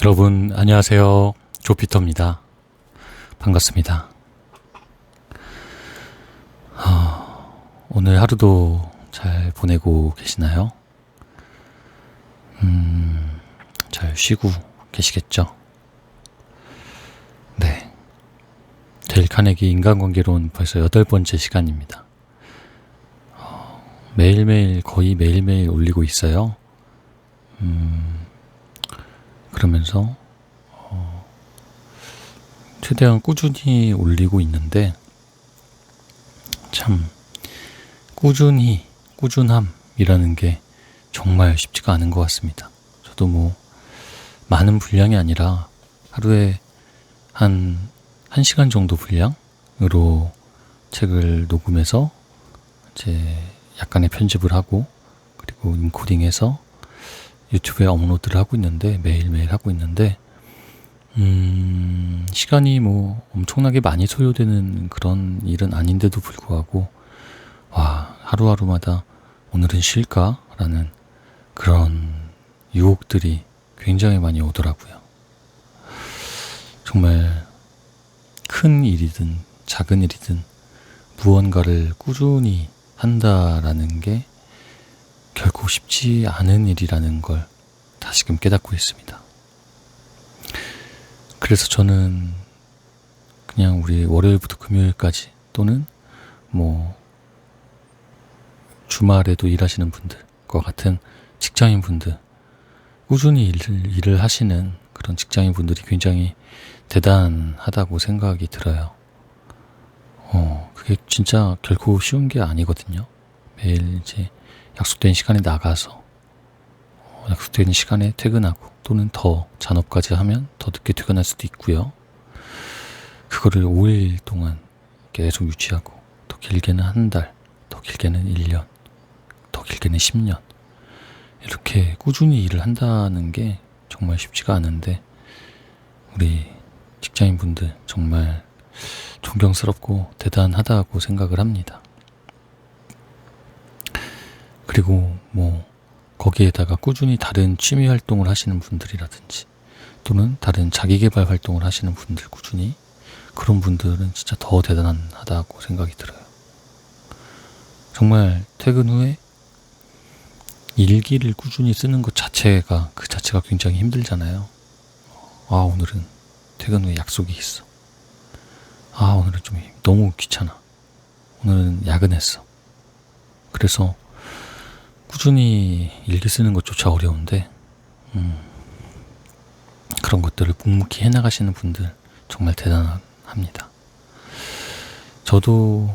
여러분 안녕하세요. 조피터입니다. 반갑습니다. 오늘 하루도 잘 보내고 계시나요? 잘 쉬고 계시겠죠? 네. 데일 카네기 인간관계론 벌써 8번째 시간입니다. 매일매일 거의 매일매일 올리고 있어요. 그러면서 최대한 꾸준히 올리고 있는데 참 꾸준함이라는 게 정말 쉽지가 않은 것 같습니다. 저도 많은 분량이 아니라 하루에 한 1시간 정도 분량으로 책을 녹음해서 이제 약간의 편집을 하고 그리고 인코딩해서 유튜브에 업로드를 하고 있는데 매일매일 하고 있는데 시간이 엄청나게 많이 소요되는 그런 일은 아닌데도 불구하고 하루하루마다 오늘은 쉴까라는 그런 유혹들이 굉장히 많이 오더라고요. 정말 큰 일이든 작은 일이든 무언가를 꾸준히 한다라는 게 결코 쉽지 않은 일이라는 걸 다시금 깨닫고 있습니다. 그래서 저는 그냥 우리 월요일부터 금요일까지 또는 주말에도 일하시는 분들과 같은 직장인분들, 꾸준히 일을 하시는 그런 직장인분들이 굉장히 대단하다고 생각이 들어요. 그게 진짜 결코 쉬운 게 아니거든요. 매일 이제 약속된 시간에 나가서 약속된 시간에 퇴근하고 또는 더 잔업까지 하면 더 늦게 퇴근할 수도 있고요. 그거를 5일 동안 계속 유지하고 더 길게는 한 달, 더 길게는 1년, 더 길게는 10년 이렇게 꾸준히 일을 한다는 게 정말 쉽지가 않은데 우리 직장인분들 정말 존경스럽고 대단하다고 생각을 합니다. 그리고 거기에다가 꾸준히 다른 취미 활동을 하시는 분들이라든지 또는 다른 자기계발 활동을 하시는 분들 꾸준히 그런 분들은 진짜 더 대단하다고 생각이 들어요. 정말 퇴근 후에 일기를 꾸준히 쓰는 것 자체가 굉장히 힘들잖아요. 오늘은 퇴근 후에 약속이 있어. 오늘은 좀 너무 귀찮아. 오늘은 야근했어. 그래서 꾸준히 일기 쓰는 것조차 어려운데 그런 것들을 묵묵히 해나가시는 분들 정말 대단합니다. 저도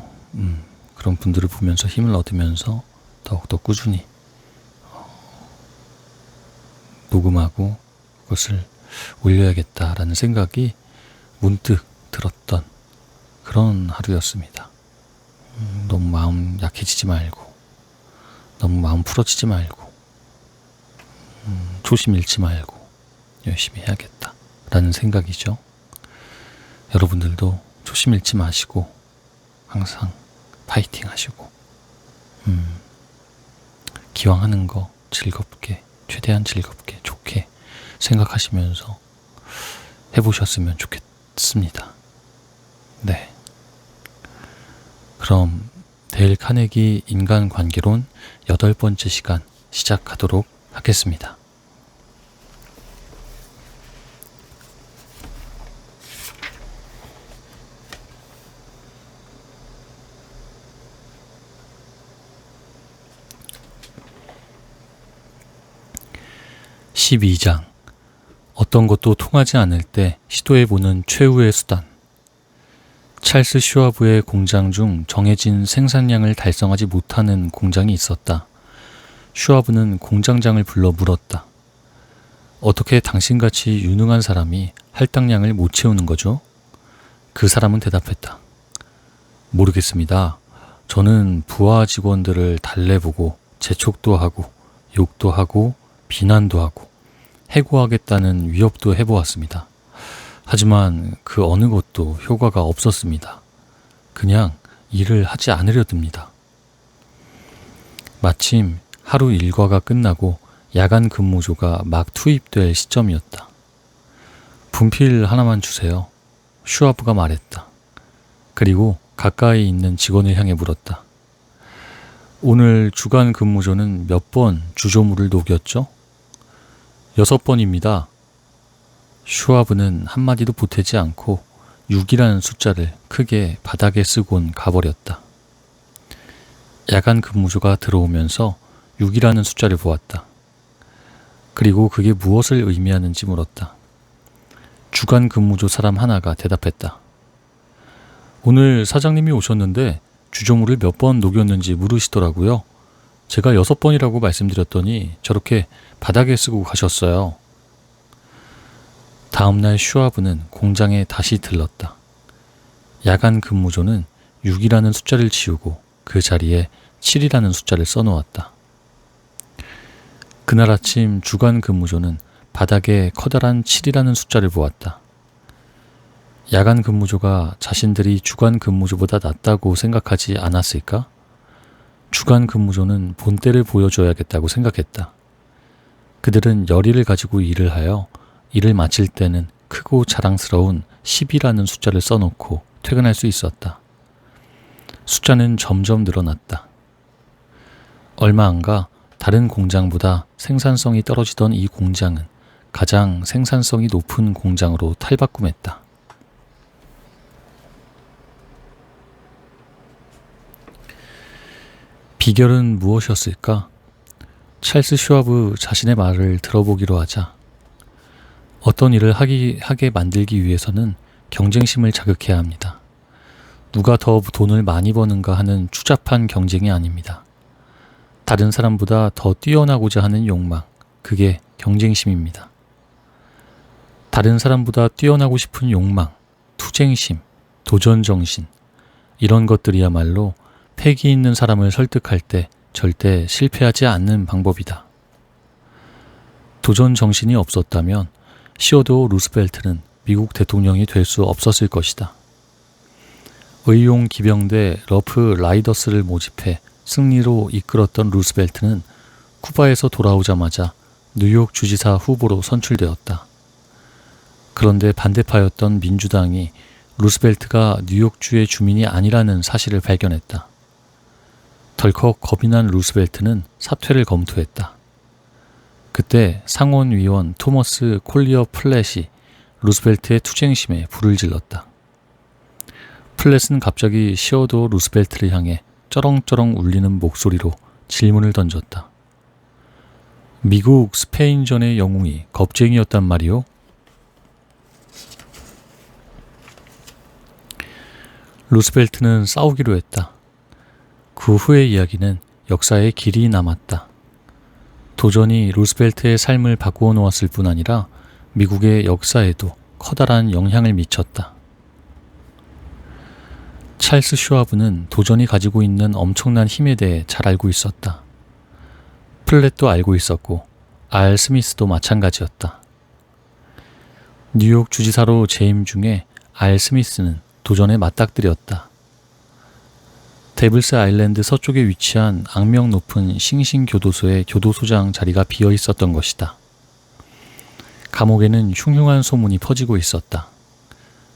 그런 분들을 보면서 힘을 얻으면서 더욱더 꾸준히 녹음하고 그것을 올려야겠다라는 생각이 문득 들었던 그런 하루였습니다. 너무 마음 약해지지 말고 너무 마음 풀어지지 말고 초심 잃지 말고 열심히 해야겠다 라는 생각이죠. 여러분들도 초심 잃지 마시고 항상 파이팅 하시고 기왕 하는 거 즐겁게 최대한 즐겁게 좋게 생각하시면서 해보셨으면 좋겠습니다. 네. 그럼 데일 카네기 인간관계론 8번째 시간 시작하도록 하겠습니다. (12장) 어떤 것도 통하지 않을 때 시도해보는 최후의 수단. 찰스 슈와브의 공장 중 정해진 생산량을 달성하지 못하는 공장이 있었다. 슈와브는 공장장을 불러 물었다. 어떻게 당신같이 유능한 사람이 할당량을 못 채우는 거죠? 그 사람은 대답했다. 모르겠습니다. 저는 부하 직원들을 달래보고 재촉도 하고 욕도 하고 비난도 하고 해고하겠다는 위협도 해보았습니다. 하지만 그 어느 것도 효과가 없었습니다. 그냥 일을 하지 않으려 듭니다. 마침 하루 일과가 끝나고 야간 근무조가 막 투입될 시점이었다. 분필 하나만 주세요. 슈와브가 말했다. 그리고 가까이 있는 직원을 향해 물었다. 오늘 주간 근무조는 몇 번 주조물을 녹였죠? 6번입니다. 슈와브는 한마디도 보태지 않고 6이라는 숫자를 크게 바닥에 쓰곤 가버렸다. 야간 근무조가 들어오면서 6이라는 숫자를 보았다. 그리고 그게 무엇을 의미하는지 물었다. 주간 근무조 사람 하나가 대답했다. 오늘 사장님이 오셨는데 주조물을 몇 번 녹였는지 물으시더라고요. 제가 6번이라고 말씀드렸더니 저렇게 바닥에 쓰고 가셨어요. 다음날 슈와브는 공장에 다시 들렀다. 야간 근무조는 6이라는 숫자를 지우고 그 자리에 7이라는 숫자를 써놓았다. 그날 아침 주간 근무조는 바닥에 커다란 7이라는 숫자를 보았다. 야간 근무조가 자신들이 주간 근무조보다 낫다고 생각하지 않았을까? 주간 근무조는 본때를 보여줘야겠다고 생각했다. 그들은 열의를 가지고 일을 하여 일을 마칠 때는 크고 자랑스러운 10이라는 숫자를 써놓고 퇴근할 수 있었다. 숫자는 점점 늘어났다. 얼마 안 가 다른 공장보다 생산성이 떨어지던 이 공장은 가장 생산성이 높은 공장으로 탈바꿈했다. 비결은 무엇이었을까? 찰스 슈와브 자신의 말을 들어보기로 하자. 어떤 일을 하게 만들기 위해서는 경쟁심을 자극해야 합니다. 누가 더 돈을 많이 버는가 하는 추잡한 경쟁이 아닙니다. 다른 사람보다 더 뛰어나고자 하는 욕망, 그게 경쟁심입니다. 다른 사람보다 뛰어나고 싶은 욕망, 투쟁심, 도전정신, 이런 것들이야말로 패기 있는 사람을 설득할 때 절대 실패하지 않는 방법이다. 도전정신이 없었다면 시어도어 루스벨트는 미국 대통령이 될 수 없었을 것이다. 의용 기병대 러프 라이더스를 모집해 승리로 이끌었던 루스벨트는 쿠바에서 돌아오자마자 뉴욕 주지사 후보로 선출되었다. 그런데 반대파였던 민주당이 루스벨트가 뉴욕주의 주민이 아니라는 사실을 발견했다. 덜컥 겁이 난 루스벨트는 사퇴를 검토했다. 그때 상원의원 토머스 콜리어 플랫이 루스벨트의 투쟁심에 불을 질렀다. 플랫은 갑자기 시어도어 루스벨트를 향해 쩌렁쩌렁 울리는 목소리로 질문을 던졌다. 미국 스페인전의 영웅이 겁쟁이였단 말이오? 루스벨트는 싸우기로 했다. 그 후의 이야기는 역사에 길이 남았다. 도전이 루스벨트의 삶을 바꾸어 놓았을 뿐 아니라 미국의 역사에도 커다란 영향을 미쳤다. 찰스 슈와브는 도전이 가지고 있는 엄청난 힘에 대해 잘 알고 있었다. 플랫도 알고 있었고 알 스미스도 마찬가지였다. 뉴욕 주지사로 재임 중에 알 스미스는 도전에 맞닥뜨렸다. 데블스 아일랜드 서쪽에 위치한 악명 높은 싱싱교도소의 교도소장 자리가 비어 있었던 것이다. 감옥에는 흉흉한 소문이 퍼지고 있었다.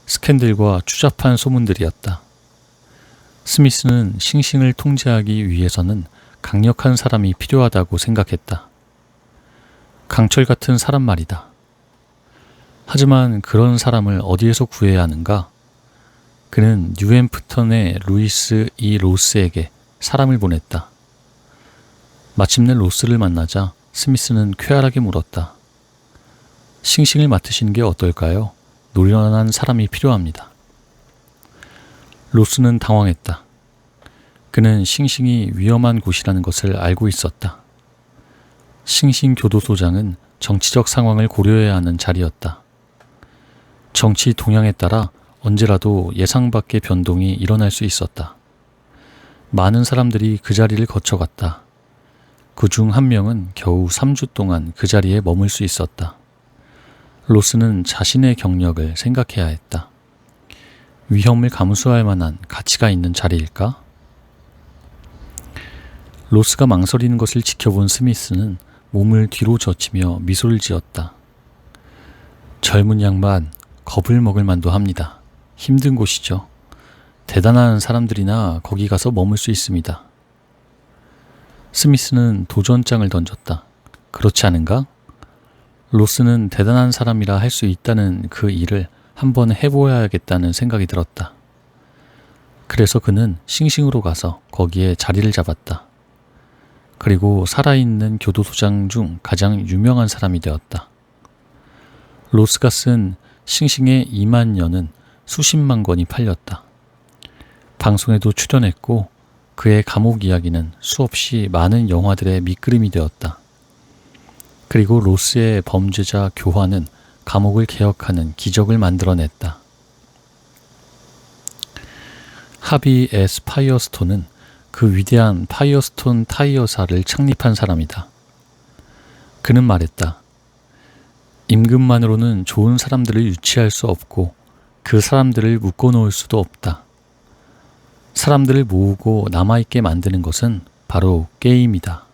스캔들과 추잡한 소문들이었다. 스미스는 싱싱을 통제하기 위해서는 강력한 사람이 필요하다고 생각했다. 강철 같은 사람 말이다. 하지만 그런 사람을 어디에서 구해야 하는가? 그는 뉴햄프턴의 루이스 E. 로스에게 사람을 보냈다. 마침내 로스를 만나자 스미스는 쾌활하게 물었다. 싱싱을 맡으시는 게 어떨까요? 노련한 사람이 필요합니다. 로스는 당황했다. 그는 싱싱이 위험한 곳이라는 것을 알고 있었다. 싱싱 교도소장은 정치적 상황을 고려해야 하는 자리였다. 정치 동향에 따라 언제라도 예상 밖의 변동이 일어날 수 있었다. 많은 사람들이 그 자리를 거쳐갔다. 그중 한 명은 겨우 3주 동안 그 자리에 머물 수 있었다. 로스는 자신의 경력을 생각해야 했다. 위험을 감수할 만한 가치가 있는 자리일까? 로스가 망설이는 것을 지켜본 스미스는 몸을 뒤로 젖히며 미소를 지었다. 젊은 양반 겁을 먹을 만도 합니다. 힘든 곳이죠. 대단한 사람들이나 거기 가서 머물 수 있습니다. 스미스는 도전장을 던졌다. 그렇지 않은가? 로스는 대단한 사람이라 할 수 있다는 그 일을 한번 해보아야겠다는 생각이 들었다. 그래서 그는 싱싱으로 가서 거기에 자리를 잡았다. 그리고 살아있는 교도소장 중 가장 유명한 사람이 되었다. 로스가 쓴 싱싱의 2만 년은 수십만 권이 팔렸다. 방송에도 출연했고 그의 감옥 이야기는 수없이 많은 영화들의 밑그림이 되었다. 그리고 로스의 범죄자 교화는 감옥을 개혁하는 기적을 만들어냈다. 하비 S. 파이어스톤은 그 위대한 파이어스톤 타이어사를 창립한 사람이다. 그는 말했다. 임금만으로는 좋은 사람들을 유치할 수 없고 그 사람들을 묶어놓을 수도 없다. 사람들을 모으고 남아있게 만드는 것은 바로 게임이다.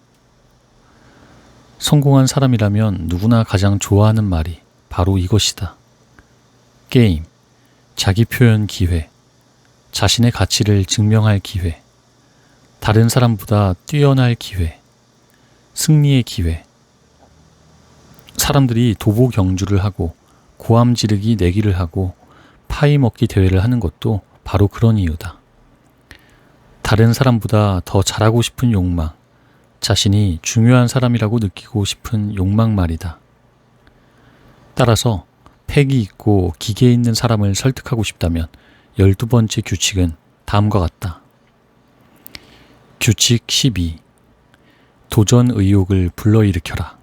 성공한 사람이라면 누구나 가장 좋아하는 말이 바로 이것이다. 게임, 자기 표현 기회, 자신의 가치를 증명할 기회, 다른 사람보다 뛰어날 기회, 승리의 기회. 사람들이 도보 경주를 하고 고함 지르기 내기를 하고 파이 먹기 대회를 하는 것도 바로 그런 이유다. 다른 사람보다 더 잘하고 싶은 욕망, 자신이 중요한 사람이라고 느끼고 싶은 욕망 말이다. 따라서 패기 있고 기계 있는 사람을 설득하고 싶다면 12번째 규칙은 다음과 같다. 규칙 12. 도전 의욕을 불러일으켜라.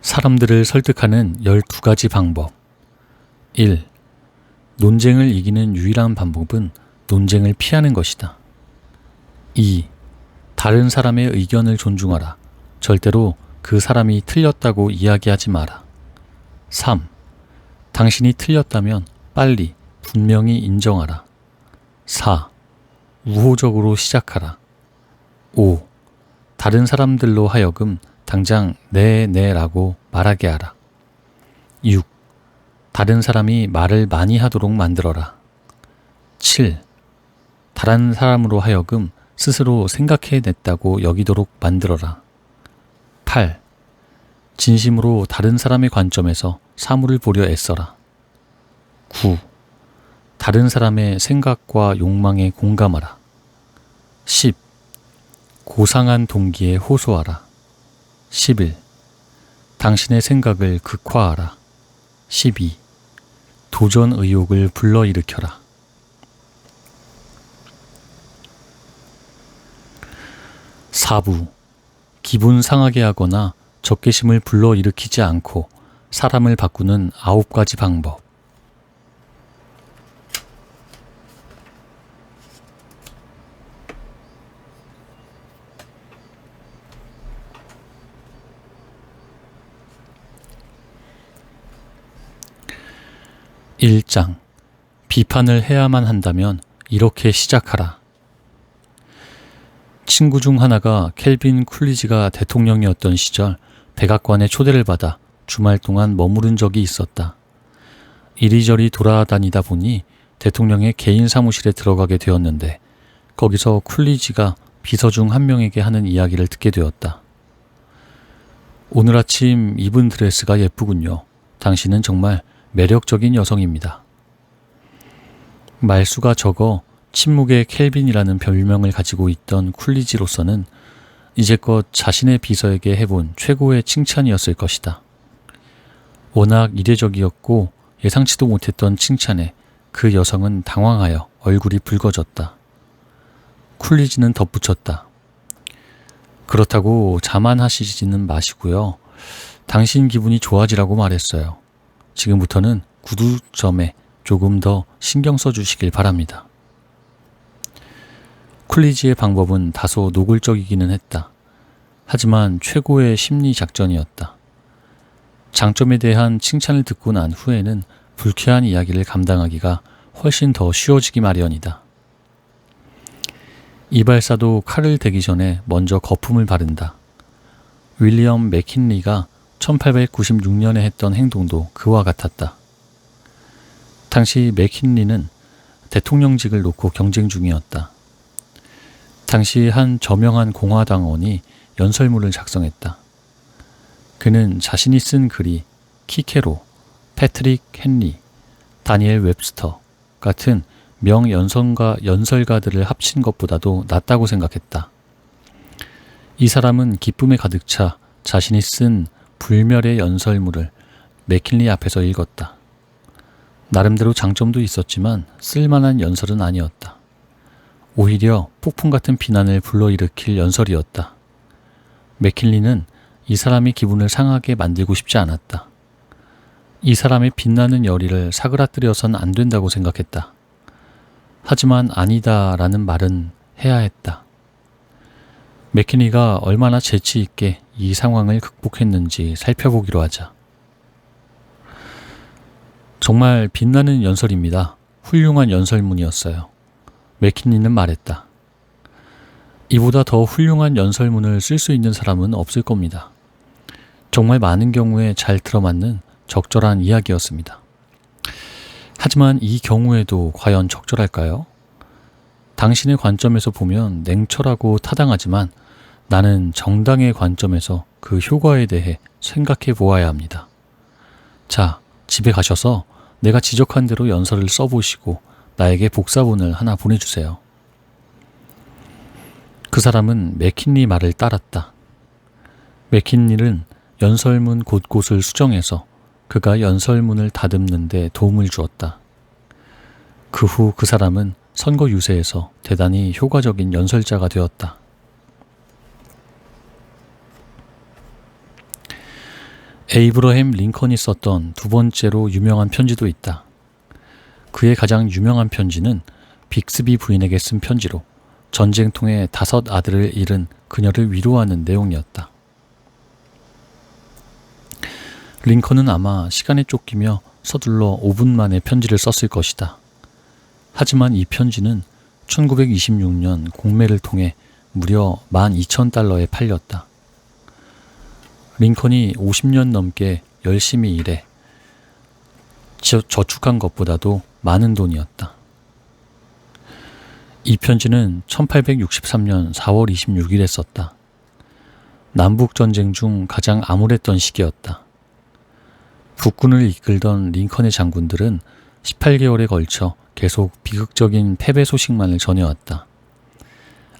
사람들을 설득하는 12가지 방법. 1. 논쟁을 이기는 유일한 방법은 논쟁을 피하는 것이다. 2. 다른 사람의 의견을 존중하라. 절대로 그 사람이 틀렸다고 이야기하지 마라. 3. 당신이 틀렸다면 빨리 분명히 인정하라. 4. 우호적으로 시작하라. 5. 다른 사람들로 하여금 당장 네라고 말하게 하라. 6. 다른 사람이 말을 많이 하도록 만들어라. 7. 다른 사람으로 하여금 스스로 생각해냈다고 여기도록 만들어라. 8. 진심으로 다른 사람의 관점에서 사물을 보려 애써라. 9. 다른 사람의 생각과 욕망에 공감하라. 10. 고상한 동기에 호소하라. 11. 당신의 생각을 극화하라. 12. 도전 의욕을 불러일으켜라. 4부. 기분 상하게 하거나 적개심을 불러일으키지 않고 사람을 바꾸는 9가지 방법. 1장. 비판을 해야만 한다면 이렇게 시작하라. 친구 중 하나가 켈빈 쿨리지가 대통령이었던 시절 백악관에 초대를 받아 주말 동안 머무른 적이 있었다. 이리저리 돌아다니다 보니 대통령의 개인 사무실에 들어가게 되었는데 거기서 쿨리지가 비서 중 한 명에게 하는 이야기를 듣게 되었다. 오늘 아침 입은 드레스가 예쁘군요. 당신은 정말 매력적인 여성입니다. 말수가 적어 침묵의 켈빈이라는 별명을 가지고 있던 쿨리지로서는 이제껏 자신의 비서에게 해본 최고의 칭찬이었을 것이다. 워낙 이례적이었고 예상치도 못했던 칭찬에 그 여성은 당황하여 얼굴이 붉어졌다. 쿨리지는 덧붙였다. 그렇다고 자만하시지는 마시고요. 당신 기분이 좋아지라고 말했어요. 지금부터는 구두점에 조금 더 신경 써주시길 바랍니다. 쿨리지의 방법은 다소 노골적이기는 했다. 하지만 최고의 심리 작전이었다. 장점에 대한 칭찬을 듣고 난 후에는 불쾌한 이야기를 감당하기가 훨씬 더 쉬워지기 마련이다. 이발사도 칼을 대기 전에 먼저 거품을 바른다. 윌리엄 맥킨리가 1896년에 했던 행동도 그와 같았다. 당시 맥킨리는 대통령직을 놓고 경쟁 중이었다. 당시 한 저명한 공화당원이 연설문을 작성했다. 그는 자신이 쓴 글이 키케로, 패트릭 헨리, 다니엘 웹스터 같은 연설가들을 합친 것보다도 낫다고 생각했다. 이 사람은 기쁨에 가득 차 자신이 쓴 불멸의 연설문을 맥킨리 앞에서 읽었다. 나름대로 장점도 있었지만 쓸만한 연설은 아니었다. 오히려 폭풍 같은 비난을 불러일으킬 연설이었다. 맥킨리는 이 사람이 기분을 상하게 만들고 싶지 않았다. 이 사람의 빛나는 열의를 사그라뜨려선 안 된다고 생각했다. 하지만 아니다라는 말은 해야 했다. 맥킨리가 얼마나 재치 있게 이 상황을 극복했는지 살펴보기로 하자. 정말 빛나는 연설입니다. 훌륭한 연설문이었어요. 맥킨리는 말했다. 이보다 더 훌륭한 연설문을 쓸 수 있는 사람은 없을 겁니다. 정말 많은 경우에 잘 들어맞는 적절한 이야기였습니다. 하지만 이 경우에도 과연 적절할까요? 당신의 관점에서 보면 냉철하고 타당하지만 나는 정당의 관점에서 그 효과에 대해 생각해 보아야 합니다. 자, 집에 가셔서 내가 지적한 대로 연설을 써보시고 나에게 복사본을 하나 보내주세요. 그 사람은 맥킨리 말을 따랐다. 맥킨리는 연설문 곳곳을 수정해서 그가 연설문을 다듬는 데 도움을 주었다. 그 후 그 사람은 선거 유세에서 대단히 효과적인 연설자가 되었다. 에이브러햄 링컨이 썼던 두 번째로 유명한 편지도 있다. 그의 가장 유명한 편지는 빅스비 부인에게 쓴 편지로 전쟁통에 5 아들을 잃은 그녀를 위로하는 내용이었다. 링컨은 아마 시간에 쫓기며 서둘러 5분 만에 편지를 썼을 것이다. 하지만 이 편지는 1926년 공매를 통해 무려 12,000달러에 팔렸다. 링컨이 50년 넘게 열심히 일해 저축한 것보다도 많은 돈이었다. 이 편지는 1863년 4월 26일에 썼다. 남북전쟁 중 가장 암울했던 시기였다. 북군을 이끌던 링컨의 장군들은 18개월에 걸쳐 계속 비극적인 패배 소식만을 전해왔다.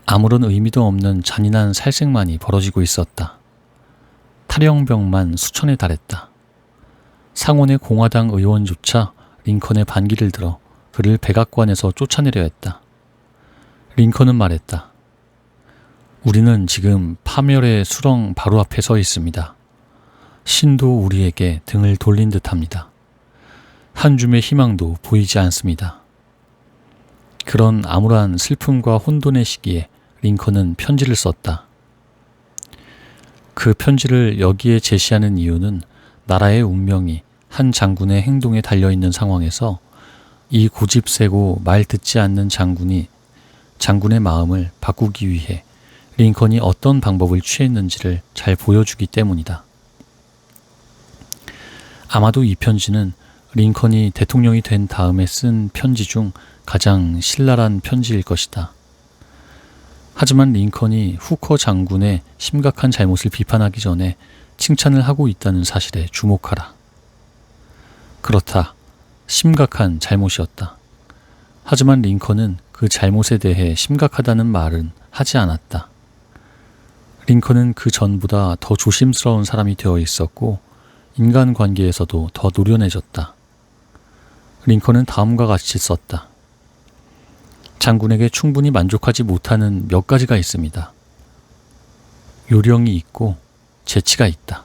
아무런 의미도 없는 잔인한 살생만이 벌어지고 있었다. 탈영병만 수천에 달했다. 상원의 공화당 의원조차 링컨의 반기를 들어 그를 백악관에서 쫓아내려 했다. 링컨은 말했다. 우리는 지금 파멸의 수렁 바로 앞에 서 있습니다. 신도 우리에게 등을 돌린 듯합니다. 한 줌의 희망도 보이지 않습니다. 그런 암울한 슬픔과 혼돈의 시기에 링컨은 편지를 썼다. 그 편지를 여기에 제시하는 이유는 나라의 운명이 한 장군의 행동에 달려있는 상황에서 이 고집세고 말 듣지 않는 장군의 마음을 바꾸기 위해 링컨이 어떤 방법을 취했는지를 잘 보여주기 때문이다. 아마도 이 편지는 링컨이 대통령이 된 다음에 쓴 편지 중 가장 신랄한 편지일 것이다. 하지만 링컨이 후커 장군의 심각한 잘못을 비판하기 전에 칭찬을 하고 있다는 사실에 주목하라. 그렇다. 심각한 잘못이었다. 하지만 링컨은 그 잘못에 대해 심각하다는 말은 하지 않았다. 링컨은 그 전보다 더 조심스러운 사람이 되어 있었고 인간관계에서도 더 노련해졌다. 링컨은 다음과 같이 썼다. 장군에게 충분히 만족하지 못하는 몇 가지가 있습니다. 요령이 있고 재치가 있다.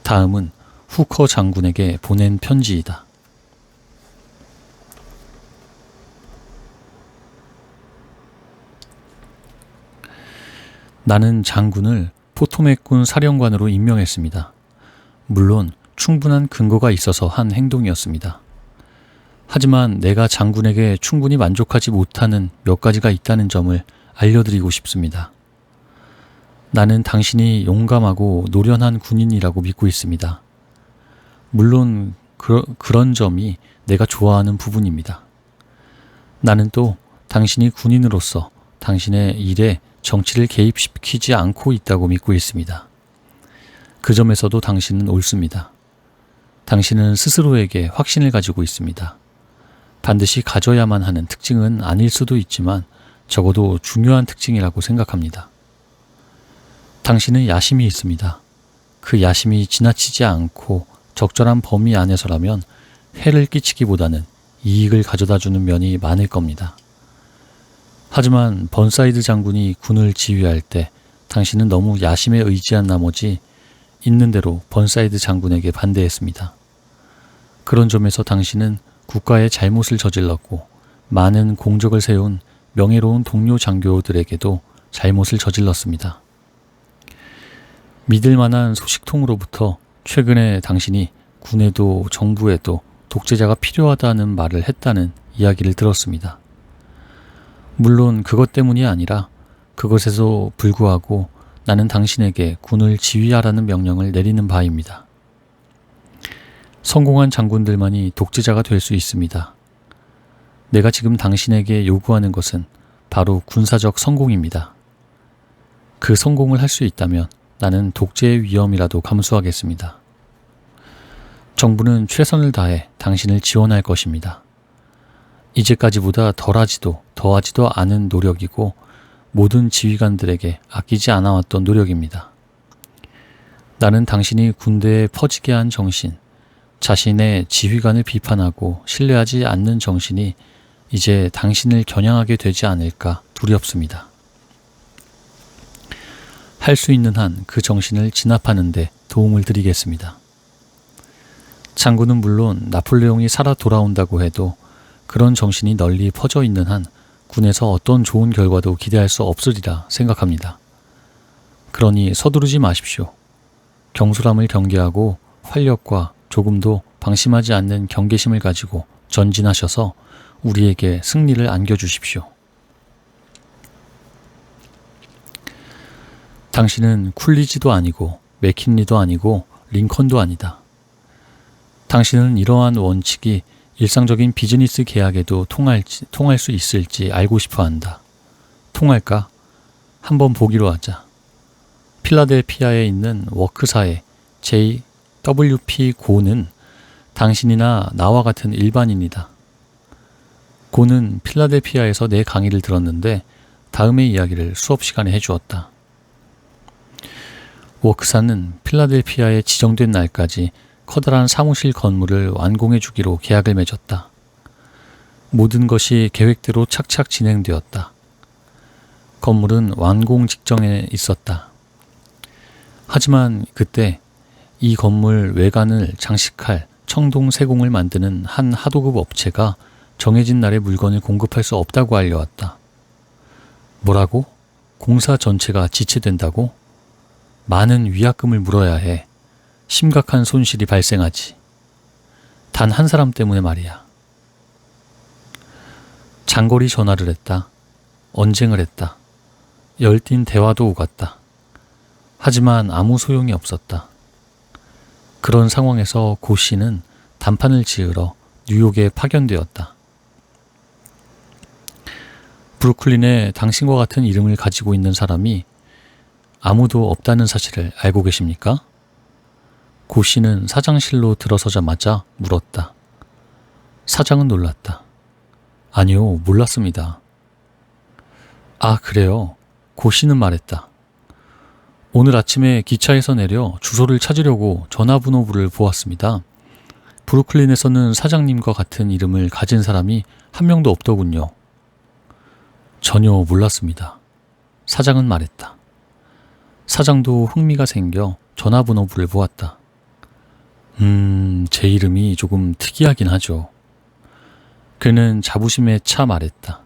다음은 후커 장군에게 보낸 편지이다. 나는 장군을 포토맥군 사령관으로 임명했습니다. 물론 충분한 근거가 있어서 한 행동이었습니다. 하지만 내가 장군에게 충분히 만족하지 못하는 몇 가지가 있다는 점을 알려드리고 싶습니다. 나는 당신이 용감하고 노련한 군인이라고 믿고 있습니다. 물론 그런 점이 내가 좋아하는 부분입니다. 나는 또 당신이 군인으로서 당신의 일에 정치를 개입시키지 않고 있다고 믿고 있습니다. 그 점에서도 당신은 옳습니다. 당신은 스스로에게 확신을 가지고 있습니다. 반드시 가져야만 하는 특징은 아닐 수도 있지만 적어도 중요한 특징이라고 생각합니다. 당신은 야심이 있습니다. 그 야심이 지나치지 않고 적절한 범위 안에서라면 해를 끼치기보다는 이익을 가져다주는 면이 많을 겁니다. 하지만 번사이드 장군이 군을 지휘할 때 당신은 너무 야심에 의지한 나머지 있는 대로 번사이드 장군에게 반대했습니다. 그런 점에서 당신은 국가의 잘못을 저질렀고 많은 공적을 세운 명예로운 동료 장교들에게도 잘못을 저질렀습니다. 믿을 만한 소식통으로부터 최근에 당신이 군에도 정부에도 독재자가 필요하다는 말을 했다는 이야기를 들었습니다. 물론 그것 때문이 아니라 그것에도 불구하고 나는 당신에게 군을 지휘하라는 명령을 내리는 바입니다. 성공한 장군들만이 독재자가 될 수 있습니다. 내가 지금 당신에게 요구하는 것은 바로 군사적 성공입니다. 그 성공을 할 수 있다면 나는 독재의 위험이라도 감수하겠습니다. 정부는 최선을 다해 당신을 지원할 것입니다. 이제까지보다 덜하지도 더하지도 않은 노력이고 모든 지휘관들에게 아끼지 않아왔던 노력입니다. 나는 당신이 군대에 퍼지게 한 정신, 자신의 지휘관을 비판하고 신뢰하지 않는 정신이 이제 당신을 겨냥하게 되지 않을까 두렵습니다. 할 수 있는 한 그 정신을 진압하는 데 도움을 드리겠습니다. 장군은 물론 나폴레옹이 살아 돌아온다고 해도 그런 정신이 널리 퍼져 있는 한 군에서 어떤 좋은 결과도 기대할 수 없으리라 생각합니다. 그러니 서두르지 마십시오. 경솔함을 경계하고 활력과 조금도 방심하지 않는 경계심을 가지고 전진하셔서 우리에게 승리를 안겨주십시오. 당신은 쿨리지도 아니고 맥킨리도 아니고 링컨도 아니다. 당신은 이러한 원칙이 일상적인 비즈니스 계약에도 통할 수 있을지 알고 싶어 한다. 통할까? 한번 보기로 하자. 필라델피아에 있는 워크사의 JWP 고는 당신이나 나와 같은 일반인이다. 고는 필라델피아에서 내 강의를 들었는데 다음의 이야기를 수업 시간에 해주었다. 워크사는 필라델피아에 지정된 날까지 커다란 사무실 건물을 완공해 주기로 계약을 맺었다. 모든 것이 계획대로 착착 진행되었다. 건물은 완공 직전에 있었다. 하지만 그때 이 건물 외관을 장식할 청동 세공을 만드는 한 하도급 업체가 정해진 날에 물건을 공급할 수 없다고 알려왔다. 뭐라고? 공사 전체가 지체된다고? 많은 위약금을 물어야 해. 심각한 손실이 발생하지. 단 한 사람 때문에 말이야. 장거리 전화를 했다. 언쟁을 했다. 열띤 대화도 오갔다. 하지만 아무 소용이 없었다. 그런 상황에서 고 씨는 단판을 지으러 뉴욕에 파견되었다. 브루클린에 당신과 같은 이름을 가지고 있는 사람이 아무도 없다는 사실을 알고 계십니까? 고 씨는 사장실로 들어서자마자 물었다. 사장은 놀랐다. 아니요, 몰랐습니다. 아, 그래요? 고 씨는 말했다. 오늘 아침에 기차에서 내려 주소를 찾으려고 전화번호부를 보았습니다. 브루클린에서는 사장님과 같은 이름을 가진 사람이 한 명도 없더군요. 전혀 몰랐습니다. 사장은 말했다. 사장도 흥미가 생겨 전화번호부를 보았다. 제 이름이 조금 특이하긴 하죠. 그는 자부심에 차 말했다.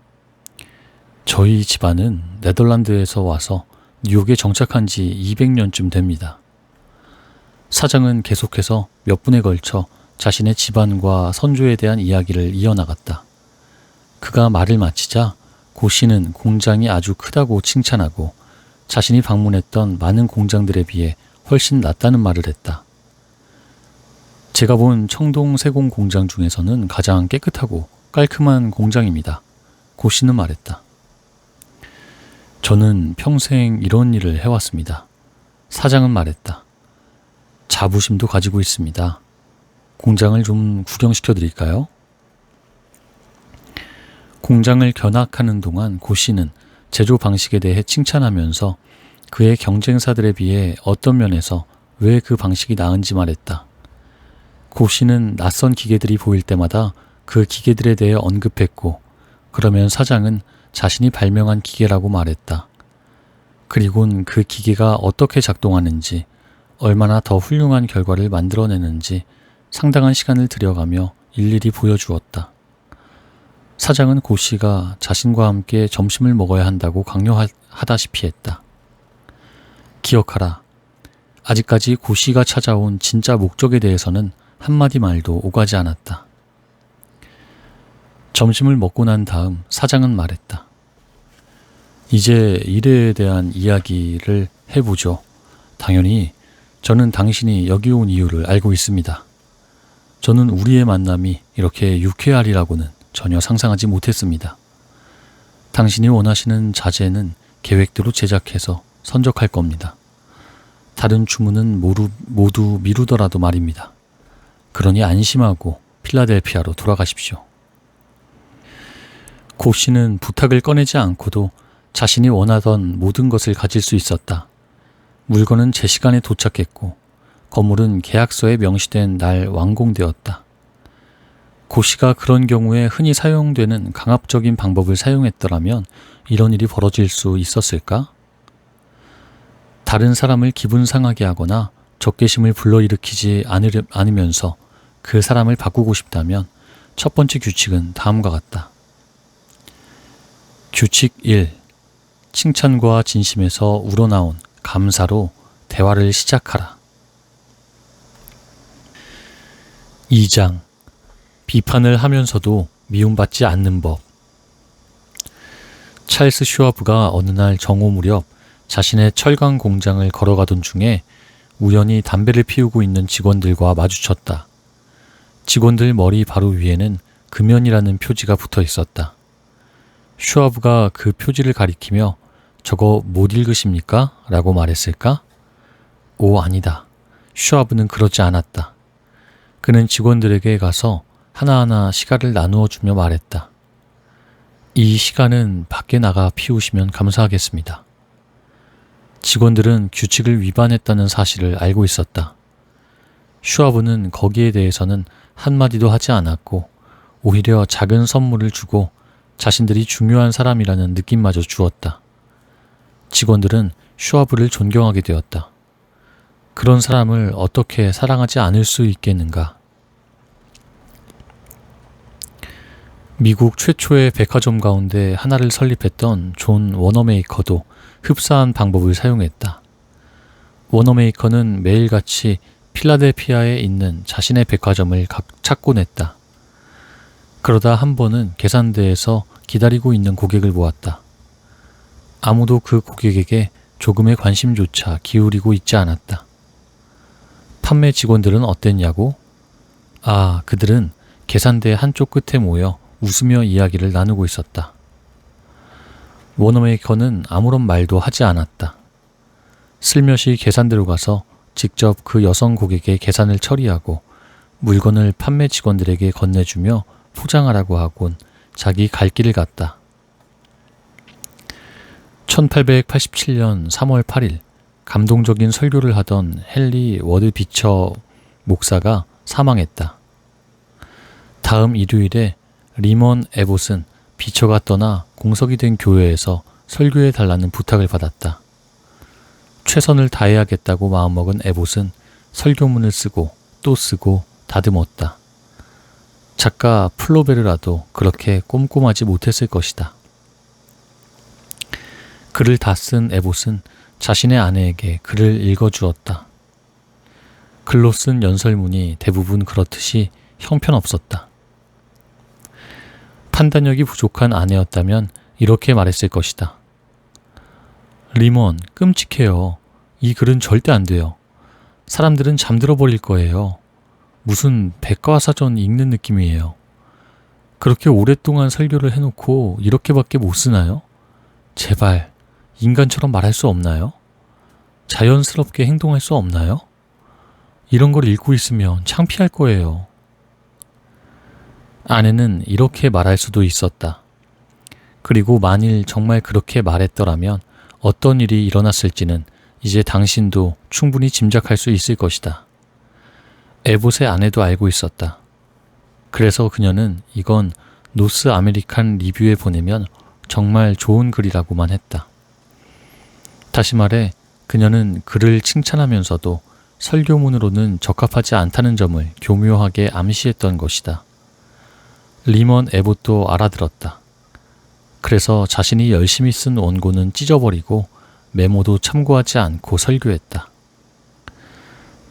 저희 집안은 네덜란드에서 와서 뉴욕에 정착한 지 200년쯤 됩니다. 사장은 계속해서 몇 분에 걸쳐 자신의 집안과 선조에 대한 이야기를 이어나갔다. 그가 말을 마치자 고 씨는 공장이 아주 크다고 칭찬하고 자신이 방문했던 많은 공장들에 비해 훨씬 낫다는 말을 했다. 제가 본 청동 세공 공장 중에서는 가장 깨끗하고 깔끔한 공장입니다. 고 씨는 말했다. 저는 평생 이런 일을 해왔습니다. 사장은 말했다. 자부심도 가지고 있습니다. 공장을 좀 구경시켜 드릴까요? 공장을 견학하는 동안 고 씨는 제조 방식에 대해 칭찬하면서 그의 경쟁사들에 비해 어떤 면에서 왜 그 방식이 나은지 말했다. 고 씨는 낯선 기계들이 보일 때마다 그 기계들에 대해 언급했고, 그러면 사장은 자신이 발명한 기계라고 말했다. 그리곤 그 기계가 어떻게 작동하는지, 얼마나 더 훌륭한 결과를 만들어내는지 상당한 시간을 들여가며 일일이 보여주었다. 사장은 고 씨가 자신과 함께 점심을 먹어야 한다고 강요하다시피 했다. 기억하라. 아직까지 고 씨가 찾아온 진짜 목적에 대해서는 한마디 말도 오가지 않았다. 점심을 먹고 난 다음 사장은 말했다. 이제 일에 대한 이야기를 해보죠. 당연히 저는 당신이 여기 온 이유를 알고 있습니다. 저는 우리의 만남이 이렇게 유쾌하리라고는 전혀 상상하지 못했습니다. 당신이 원하시는 자재는 계획대로 제작해서 선적할 겁니다. 다른 주문은 모두 미루더라도 말입니다. 그러니 안심하고 필라델피아로 돌아가십시오. 고 씨는 부탁을 꺼내지 않고도 자신이 원하던 모든 것을 가질 수 있었다. 물건은 제 시간에 도착했고 건물은 계약서에 명시된 날 완공되었다. 고 씨가 그런 경우에 흔히 사용되는 강압적인 방법을 사용했더라면 이런 일이 벌어질 수 있었을까? 다른 사람을 기분 상하게 하거나 적개심을 불러일으키지 않으면서 그 사람을 바꾸고 싶다면 첫 번째 규칙은 다음과 같다. 규칙 1. 칭찬과 진심에서 우러나온 감사로 대화를 시작하라. 2장. 비판을 하면서도 미움받지 않는 법. 찰스 슈와브가 어느 날 정오 무렵 자신의 철강 공장을 걸어가던 중에 우연히 담배를 피우고 있는 직원들과 마주쳤다. 직원들 머리 바로 위에는 금연이라는 표지가 붙어 있었다. 슈와브가 그 표지를 가리키며 저거 못 읽으십니까? 라고 말했을까? 오, 아니다. 슈와브는 그러지 않았다. 그는 직원들에게 가서 하나하나 시간을 나누어 주며 말했다. 이 시간은 밖에 나가 피우시면 감사하겠습니다. 직원들은 규칙을 위반했다는 사실을 알고 있었다. 슈와브는 거기에 대해서는 한마디도 하지 않았고 오히려 작은 선물을 주고 자신들이 중요한 사람이라는 느낌마저 주었다. 직원들은 슈와브를 존경하게 되었다. 그런 사람을 어떻게 사랑하지 않을 수 있겠는가? 미국 최초의 백화점 가운데 하나를 설립했던 존 워너메이커도 흡사한 방법을 사용했다. 워너메이커는 매일같이 필라델피아에 있는 자신의 백화점을 찾곤 했다. 그러다 한 번은 계산대에서 기다리고 있는 고객을 보았다. 아무도 그 고객에게 조금의 관심조차 기울이고 있지 않았다. 판매 직원들은 어땠냐고? 그들은 계산대 한쪽 끝에 모여 웃으며 이야기를 나누고 있었다. 워너메이커는 아무런 말도 하지 않았다. 슬며시 계산대로 가서 직접 그 여성 고객의 계산을 처리하고 물건을 판매 직원들에게 건네주며 포장하라고 하곤 자기 갈 길을 갔다. 1887년 3월 8일 감동적인 설교를 하던 헨리 워드 비처 목사가 사망했다. 다음 일요일에 리먼 에봇은 비처가 떠나 공석이 된 교회에서 설교해 달라는 부탁을 받았다. 최선을 다해야겠다고 마음먹은 에봇은 설교문을 쓰고 또 쓰고 다듬었다. 작가 플로베르라도 그렇게 꼼꼼하지 못했을 것이다. 글을 다 쓴 에봇은 자신의 아내에게 글을 읽어주었다. 글로 쓴 연설문이 대부분 그렇듯이 형편없었다. 판단력이 부족한 아내였다면 이렇게 말했을 것이다. 리먼, 끔찍해요. 이 글은 절대 안 돼요. 사람들은 잠들어 버릴 거예요. 무슨 백과사전 읽는 느낌이에요. 그렇게 오랫동안 설교를 해놓고 이렇게밖에 못 쓰나요? 제발 인간처럼 말할 수 없나요? 자연스럽게 행동할 수 없나요? 이런 걸 읽고 있으면 창피할 거예요. 아내는 이렇게 말할 수도 있었다. 그리고 만일 정말 그렇게 말했더라면 어떤 일이 일어났을지는 이제 당신도 충분히 짐작할 수 있을 것이다. 에봇의 아내도 알고 있었다. 그래서 그녀는 이건 노스 아메리칸 리뷰에 보내면 정말 좋은 글이라고만 했다. 다시 말해 그녀는 글을 칭찬하면서도 설교문으로는 적합하지 않다는 점을 교묘하게 암시했던 것이다. 리먼 에봇도 알아들었다. 그래서 자신이 열심히 쓴 원고는 찢어버리고 메모도 참고하지 않고 설교했다.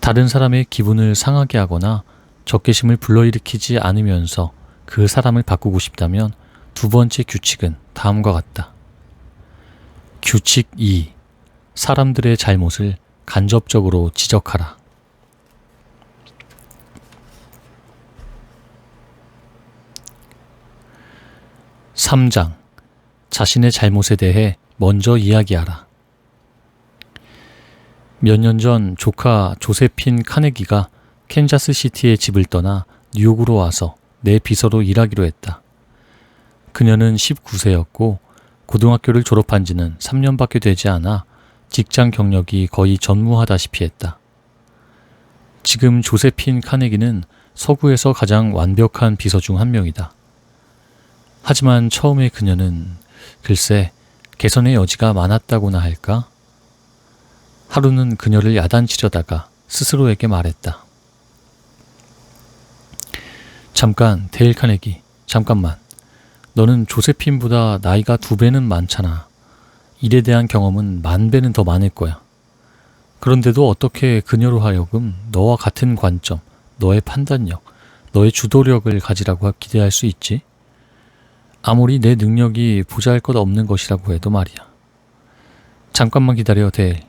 다른 사람의 기분을 상하게 하거나 적개심을 불러일으키지 않으면서 그 사람을 바꾸고 싶다면 두 번째 규칙은 다음과 같다. 규칙 2. 사람들의 잘못을 간접적으로 지적하라. 3장. 자신의 잘못에 대해 먼저 이야기하라. 몇 년 전 조카 조세핀 카네기가 캔자스시티의 집을 떠나 뉴욕으로 와서 내 비서로 일하기로 했다. 그녀는 19세였고 고등학교를 졸업한 지는 3년밖에 되지 않아 직장 경력이 거의 전무하다시피 했다. 지금 조세핀 카네기는 서구에서 가장 완벽한 비서 중 한 명이다. 하지만 처음에 그녀는 글쎄 개선의 여지가 많았다고나 할까? 하루는 그녀를 야단치려다가 스스로에게 말했다. 잠깐, 데일 카네기, 잠깐만. 너는 조세핀보다 나이가 2배는 많잖아. 일에 대한 경험은 10,000배는 더 많을 거야. 그런데도 어떻게 그녀로 하여금 너와 같은 관점, 너의 판단력, 너의 주도력을 가지라고 기대할 수 있지? 아무리 내 능력이 보잘것없는 것이라고 해도 말이야. 잠깐만 기다려, 데일.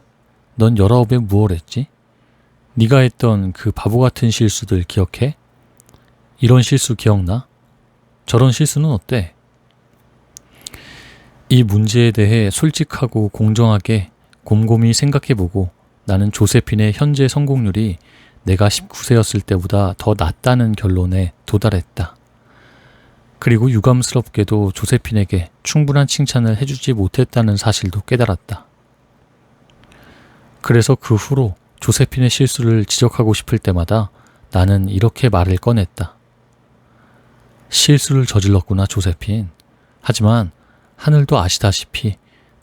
넌 19에 무얼 했지? 네가 했던 그 바보 같은 실수들 기억해? 이런 실수 기억나? 저런 실수는 어때? 이 문제에 대해 솔직하고 공정하게 곰곰이 생각해보고 나는 조세핀의 현재 성공률이 내가 19세였을 때보다 더 낮다는 결론에 도달했다. 그리고 유감스럽게도 조세핀에게 충분한 칭찬을 해주지 못했다는 사실도 깨달았다. 그래서 그 후로 조세핀의 실수를 지적하고 싶을 때마다 나는 이렇게 말을 꺼냈다. 실수를 저질렀구나, 조세핀. 하지만 하늘도 아시다시피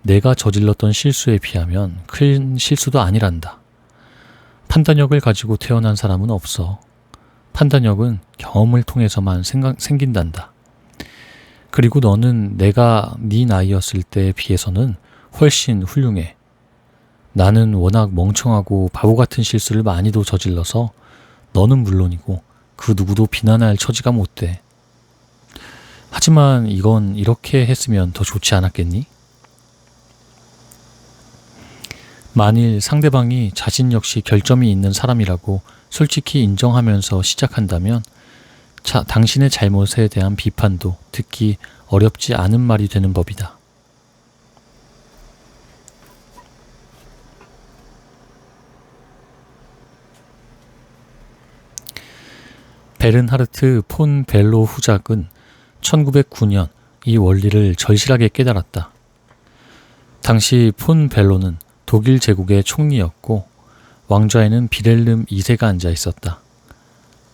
내가 저질렀던 실수에 비하면 큰 실수도 아니란다. 판단력을 가지고 태어난 사람은 없어. 판단력은 경험을 통해서만 생긴단다. 그리고 너는 내가 네 나이였을 때에 비해서는 훨씬 훌륭해. 나는 워낙 멍청하고 바보 같은 실수를 많이도 저질러서 너는 물론이고 그 누구도 비난할 처지가 못 돼. 하지만 이건 이렇게 했으면 더 좋지 않았겠니? 만일 상대방이 자신 역시 결점이 있는 사람이라고 솔직히 인정하면서 시작한다면 당신의 잘못에 대한 비판도 듣기 어렵지 않은 말이 되는 법이다. 베른하르트 폰 벨로 후작은 1909년 이 원리를 절실하게 깨달았다. 당시 폰 벨로는 독일 제국의 총리였고 왕좌에는 비렐름 2세가 앉아 있었다.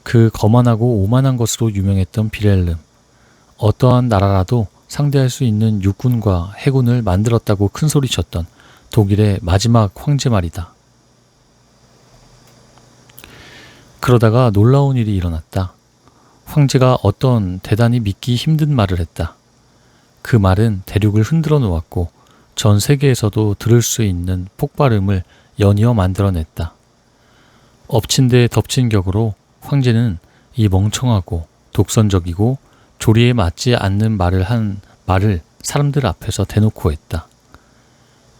그 거만하고 오만한 것으로 유명했던 비렐름. 어떠한 나라라도 상대할 수 있는 육군과 해군을 만들었다고 큰소리쳤던 독일의 마지막 황제 말이다. 그러다가 놀라운 일이 일어났다. 황제가 어떤 대단히 믿기 힘든 말을 했다. 그 말은 대륙을 흔들어 놓았고 전 세계에서도 들을 수 있는 폭발음을 연이어 만들어냈다. 엎친 데 덮친 격으로 황제는 이 멍청하고 독선적이고 조리에 맞지 않는 말을 사람들 앞에서 대놓고 했다.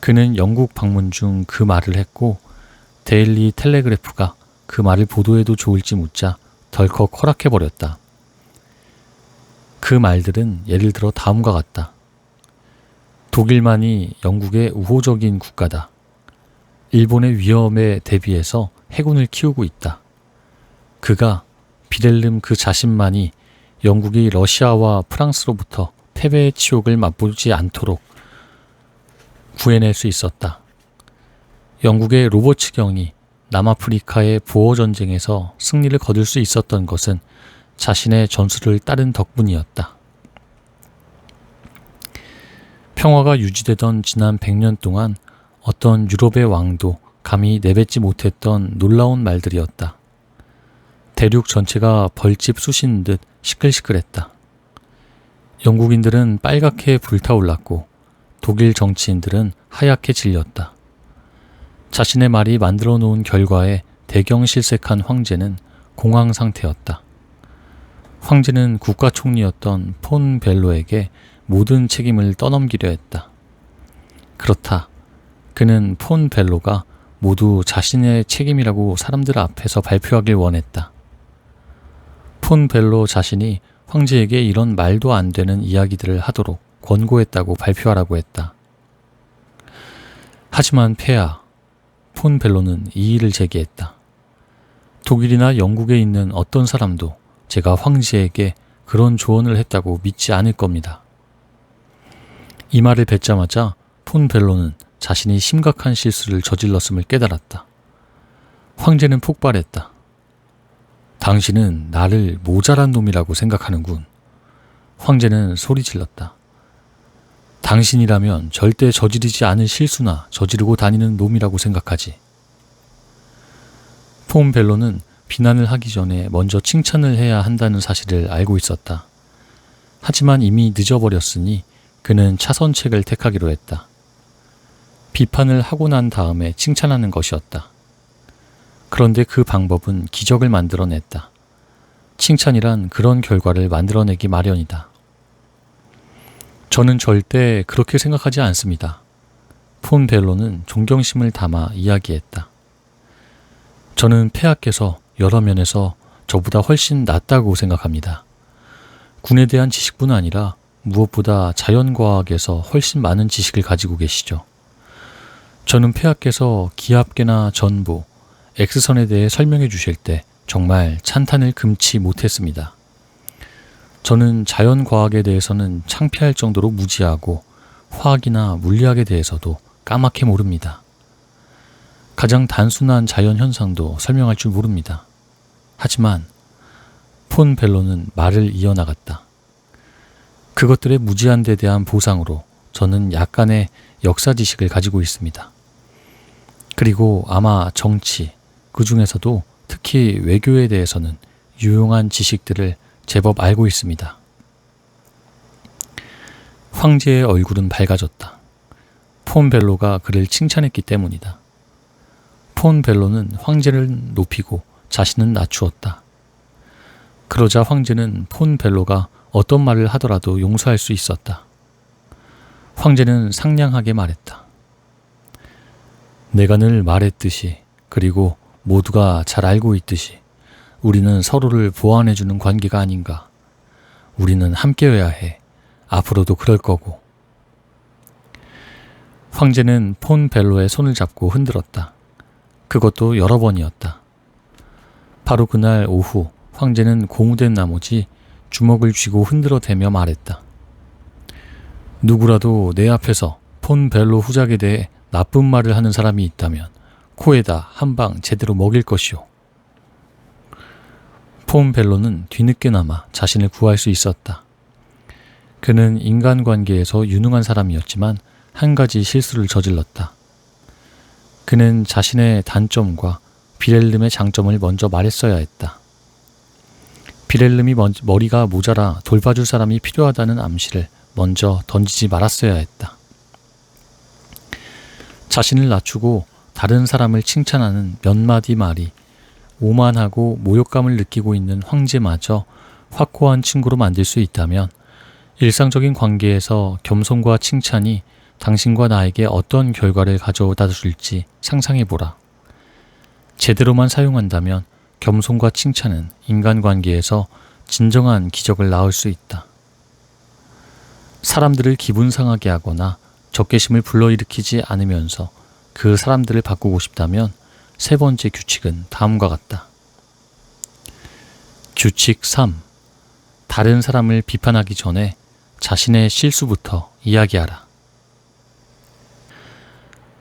그는 영국 방문 중 그 말을 했고 데일리 텔레그래프가 그 말을 보도해도 좋을지 묻자 덜컥 허락해버렸다. 그 말들은 예를 들어 다음과 같다. 독일만이 영국의 우호적인 국가다. 일본의 위험에 대비해서 해군을 키우고 있다. 그가 비렐름 그 자신만이 영국이 러시아와 프랑스로부터 패배의 치욕을 맛보지 않도록 구해낼 수 있었다. 영국의 로버츠경이 남아프리카의 보어 전쟁에서 승리를 거둘 수 있었던 것은 자신의 전술을 따른 덕분이었다. 평화가 유지되던 지난 100년 동안 어떤 유럽의 왕도 감히 내뱉지 못했던 놀라운 말들이었다. 대륙 전체가 벌집 쑤신 듯 시끌시끌했다. 영국인들은 빨갛게 불타올랐고 독일 정치인들은 하얗게 질렸다. 자신의 말이 만들어 놓은 결과에 대경실색한 황제는 공황 상태였다. 황제는 국가총리였던 폰 벨로에게 모든 책임을 떠넘기려 했다. 그렇다. 그는 폰 벨로가 모두 자신의 책임이라고 사람들 앞에서 발표하길 원했다. 폰 벨로 자신이 황제에게 이런 말도 안 되는 이야기들을 하도록 권고했다고 발표하라고 했다. 하지만 폐하, 폰 벨로는 이의를 제기했다. 독일이나 영국에 있는 어떤 사람도 제가 황제에게 그런 조언을 했다고 믿지 않을 겁니다. 이 말을 뱉자마자 폰 벨로는 자신이 심각한 실수를 저질렀음을 깨달았다. 황제는 폭발했다. 당신은 나를 모자란 놈이라고 생각하는군. 황제는 소리질렀다. 당신이라면 절대 저지르지 않을 실수나 저지르고 다니는 놈이라고 생각하지. 폰 벨로는 비난을 하기 전에 먼저 칭찬을 해야 한다는 사실을 알고 있었다. 하지만 이미 늦어버렸으니 그는 차선책을 택하기로 했다. 비판을 하고 난 다음에 칭찬하는 것이었다. 그런데 그 방법은 기적을 만들어냈다. 칭찬이란 그런 결과를 만들어내기 마련이다. 저는 절대 그렇게 생각하지 않습니다. 폰 벨로는 존경심을 담아 이야기했다. 저는 폐하께서 여러 면에서 저보다 훨씬 낫다고 생각합니다. 군에 대한 지식뿐 아니라 무엇보다 자연과학에서 훨씬 많은 지식을 가지고 계시죠. 저는 폐하께서 기압계나 전보, X선에 대해 설명해 주실 때 정말 찬탄을 금치 못했습니다. 저는 자연과학에 대해서는 창피할 정도로 무지하고 화학이나 물리학에 대해서도 까맣게 모릅니다. 가장 단순한 자연현상도 설명할 줄 모릅니다. 하지만 폰 벨로는 말을 이어나갔다. 그것들의 무지한 데 대한 보상으로 저는 약간의 역사 지식을 가지고 있습니다. 그리고 아마 정치, 그 중에서도 특히 외교에 대해서는 유용한 지식들을 제법 알고 있습니다. 황제의 얼굴은 밝아졌다. 폰 벨로가 그를 칭찬했기 때문이다. 폰 벨로는 황제를 높이고 자신은 낮추었다. 그러자 황제는 폰 벨로가 어떤 말을 하더라도 용서할 수 있었다. 황제는 상냥하게 말했다. 내가 늘 말했듯이, 그리고 모두가 잘 알고 있듯이 우리는 서로를 보완해주는 관계가 아닌가. 우리는 함께여야 해. 앞으로도 그럴 거고. 황제는 폰 벨로의 손을 잡고 흔들었다. 그것도 여러 번이었다. 바로 그날 오후 황제는 고무된 나머지 주먹을 쥐고 흔들어대며 말했다. 누구라도 내 앞에서 폰 벨로 후작에 대해 나쁜 말을 하는 사람이 있다면 코에다 한 방 제대로 먹일 것이오. 폰 벨로는 뒤늦게나마 자신을 구할 수 있었다. 그는 인간관계에서 유능한 사람이었지만 한 가지 실수를 저질렀다. 그는 자신의 단점과 비렐름의 장점을 먼저 말했어야 했다. 비렐름이 머리가 모자라 돌봐줄 사람이 필요하다는 암시를 먼저 던지지 말았어야 했다. 자신을 낮추고 다른 사람을 칭찬하는 몇 마디 말이 오만하고 모욕감을 느끼고 있는 황제마저 확고한 친구로 만들 수 있다면 일상적인 관계에서 겸손과 칭찬이 당신과 나에게 어떤 결과를 가져다 줄지 상상해보라. 제대로만 사용한다면 겸손과 칭찬은 인간관계에서 진정한 기적을 낳을 수 있다. 사람들을 기분 상하게 하거나 적개심을 불러일으키지 않으면서 그 사람들을 바꾸고 싶다면 세 번째 규칙은 다음과 같다. 규칙 3. 다른 사람을 비판하기 전에 자신의 실수부터 이야기하라.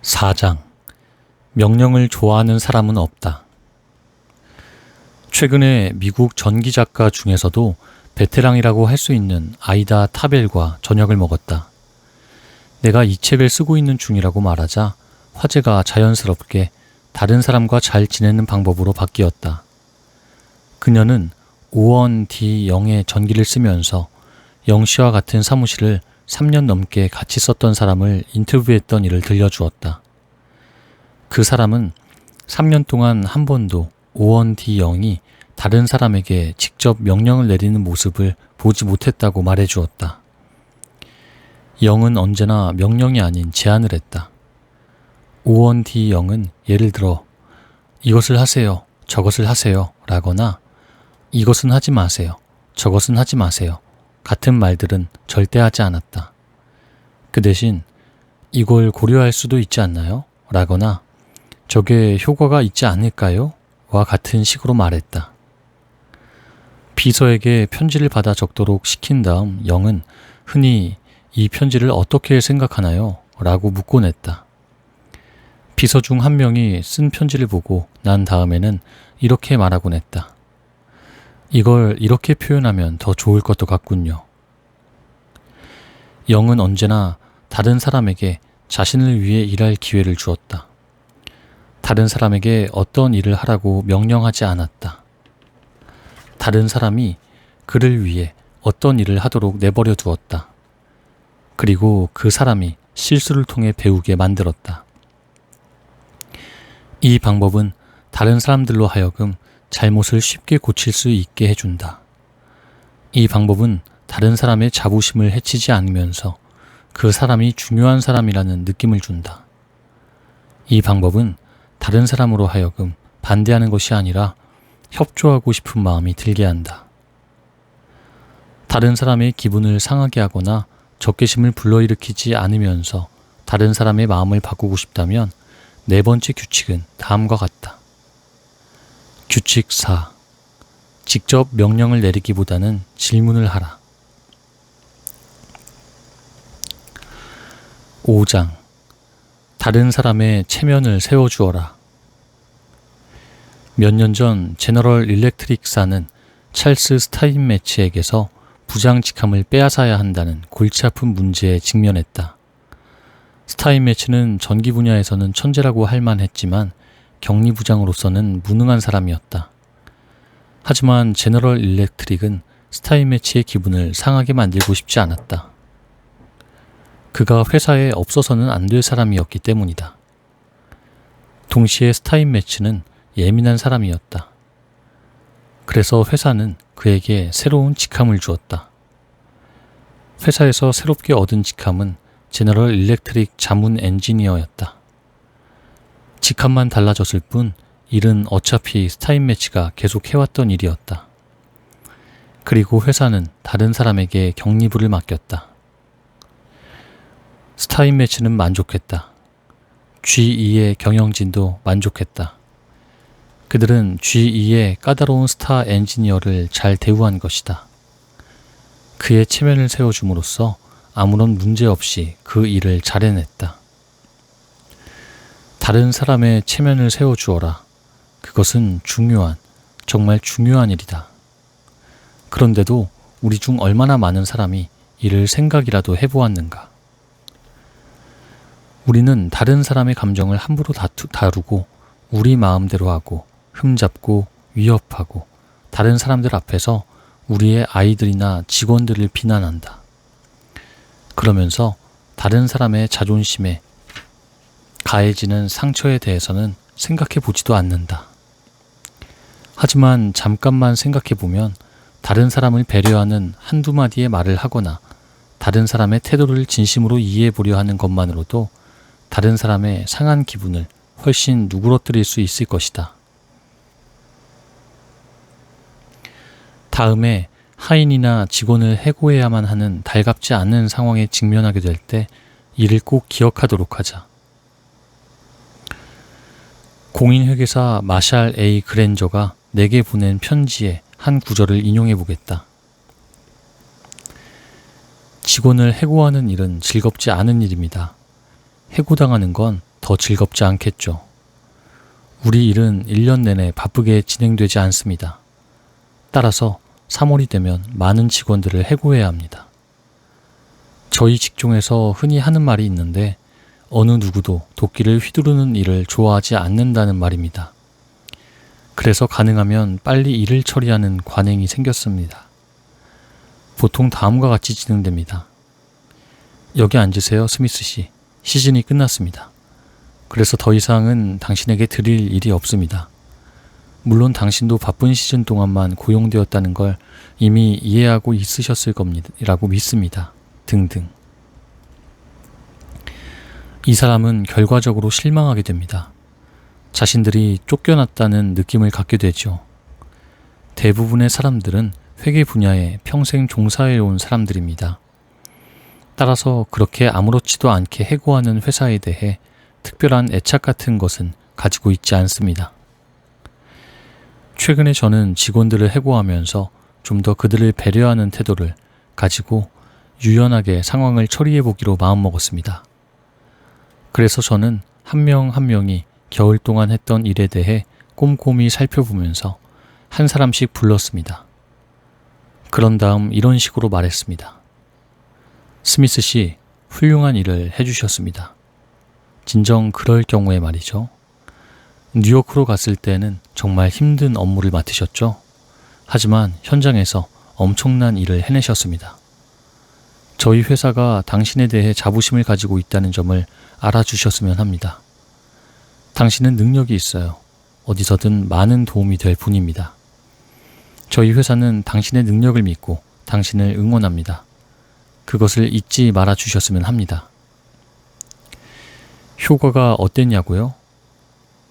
4장. 명령을 좋아하는 사람은 없다. 최근에 미국 전기작가 중에서도 베테랑이라고 할 수 있는 아이다 타벨과 저녁을 먹었다. 내가 이 책을 쓰고 있는 중이라고 말하자 화제가 자연스럽게 다른 사람과 잘 지내는 방법으로 바뀌었다. 그녀는 오원 D 영의 전기를 쓰면서 영씨와 같은 사무실을 3년 넘게 같이 썼던 사람을 인터뷰했던 일을 들려주었다. 그 사람은 3년 동안 한 번도 오원 D 영이 다른 사람에게 직접 명령을 내리는 모습을 보지 못했다고 말해주었다. 영은 언제나 명령이 아닌 제안을 했다. 오원 D 영은 예를 들어 이것을 하세요, 저것을 하세요 라거나 이것은 하지 마세요, 저것은 하지 마세요 같은 말들은 절대 하지 않았다. 그 대신 이걸 고려할 수도 있지 않나요? 라거나 저게 효과가 있지 않을까요? 와 같은 식으로 말했다. 비서에게 편지를 받아 적도록 시킨 다음 영은 흔히 이 편지를 어떻게 생각하나요? 라고 묻곤 했다. 비서 중 한 명이 쓴 편지를 보고 난 다음에는 이렇게 말하곤 했다. 이걸 이렇게 표현하면 더 좋을 것도 같군요. 영은 언제나 다른 사람에게 자신을 위해 일할 기회를 주었다. 다른 사람에게 어떤 일을 하라고 명령하지 않았다. 다른 사람이 그를 위해 어떤 일을 하도록 내버려 두었다. 그리고 그 사람이 실수를 통해 배우게 만들었다. 이 방법은 다른 사람들로 하여금 잘못을 쉽게 고칠 수 있게 해준다. 이 방법은 다른 사람의 자부심을 해치지 않으면서 그 사람이 중요한 사람이라는 느낌을 준다. 이 방법은 다른 사람으로 하여금 반대하는 것이 아니라 협조하고 싶은 마음이 들게 한다. 다른 사람의 기분을 상하게 하거나 적개심을 불러일으키지 않으면서 다른 사람의 마음을 바꾸고 싶다면 네 번째 규칙은 다음과 같다. 규칙 4. 직접 명령을 내리기보다는 질문을 하라. 5장. 다른 사람의 체면을 세워주어라. 몇 년 전 제너럴 일렉트릭사는 찰스 스타인매치에게서 부장 직함을 빼앗아야 한다는 골치 아픈 문제에 직면했다. 스타인매치는 전기 분야에서는 천재라고 할 만했지만 격리부장으로서는 무능한 사람이었다. 하지만 제너럴 일렉트릭은 스타인매치의 기분을 상하게 만들고 싶지 않았다. 그가 회사에 없어서는 안 될 사람이었기 때문이다. 동시에 스타인매치는 예민한 사람이었다. 그래서 회사는 그에게 새로운 직함을 주었다. 회사에서 새롭게 얻은 직함은 제너럴 일렉트릭 자문 엔지니어였다. 직함만 달라졌을 뿐 일은 어차피 스타인매치가 계속 해왔던 일이었다. 그리고 회사는 다른 사람에게 격리부를 맡겼다. 스타인매치는 만족했다. GE의 경영진도 만족했다. 그들은 GE의 까다로운 스타 엔지니어를 잘 대우한 것이다. 그의 체면을 세워줌으로써 아무런 문제 없이 그 일을 잘 해냈다. 다른 사람의 체면을 세워주어라. 그것은 중요한, 정말 중요한 일이다. 그런데도 우리 중 얼마나 많은 사람이 이를 생각이라도 해보았는가? 우리는 다른 사람의 감정을 함부로 다루고 우리 마음대로 하고 흠잡고 위협하고 다른 사람들 앞에서 우리의 아이들이나 직원들을 비난한다. 그러면서 다른 사람의 자존심에 가해지는 상처에 대해서는 생각해 보지도 않는다. 하지만 잠깐만 생각해 보면 다른 사람을 배려하는 한두 마디의 말을 하거나 다른 사람의 태도를 진심으로 이해해 보려 하는 것만으로도 다른 사람의 상한 기분을 훨씬 누그러뜨릴 수 있을 것이다. 다음에 하인이나 직원을 해고해야만 하는 달갑지 않은 상황에 직면하게 될 때 이를 꼭 기억하도록 하자. 공인회계사 마샬 A. 그랜저가 내게 보낸 편지의 한 구절을 인용해 보겠다. 직원을 해고하는 일은 즐겁지 않은 일입니다. 해고당하는 건 더 즐겁지 않겠죠. 우리 일은 1년 내내 바쁘게 진행되지 않습니다. 따라서 3월이 되면 많은 직원들을 해고해야 합니다. 저희 직종에서 흔히 하는 말이 있는데 어느 누구도 도끼를 휘두르는 일을 좋아하지 않는다는 말입니다. 그래서 가능하면 빨리 일을 처리하는 관행이 생겼습니다. 보통 다음과 같이 진행됩니다. 여기 앉으세요, 스미스 씨. 시즌이 끝났습니다. 그래서 더 이상은 당신에게 드릴 일이 없습니다. 물론 당신도 바쁜 시즌 동안만 고용되었다는 걸 이미 이해하고 있으셨을 겁니다. 라고 믿습니다. 등등. 이 사람은 결과적으로 실망하게 됩니다. 자신들이 쫓겨났다는 느낌을 갖게 되죠. 대부분의 사람들은 회계 분야에 평생 종사해온 사람들입니다. 따라서 그렇게 아무렇지도 않게 해고하는 회사에 대해 특별한 애착 같은 것은 가지고 있지 않습니다. 최근에 저는 직원들을 해고하면서 좀 더 그들을 배려하는 태도를 가지고 유연하게 상황을 처리해 보기로 마음먹었습니다. 그래서 저는 한 명 한 명이 겨울 동안 했던 일에 대해 꼼꼼히 살펴보면서 한 사람씩 불렀습니다. 그런 다음 이런 식으로 말했습니다. 스미스 씨, 훌륭한 일을 해주셨습니다. 진정 그럴 경우에 말이죠. 뉴요크로 갔을 때는 정말 힘든 업무를 맡으셨죠? 하지만 현장에서 엄청난 일을 해내셨습니다. 저희 회사가 당신에 대해 자부심을 가지고 있다는 점을 알아주셨으면 합니다. 당신은 능력이 있어요. 어디서든 많은 도움이 될 분입니다. 저희 회사는 당신의 능력을 믿고 당신을 응원합니다. 그것을 잊지 말아 주셨으면 합니다. 효과가 어땠냐고요?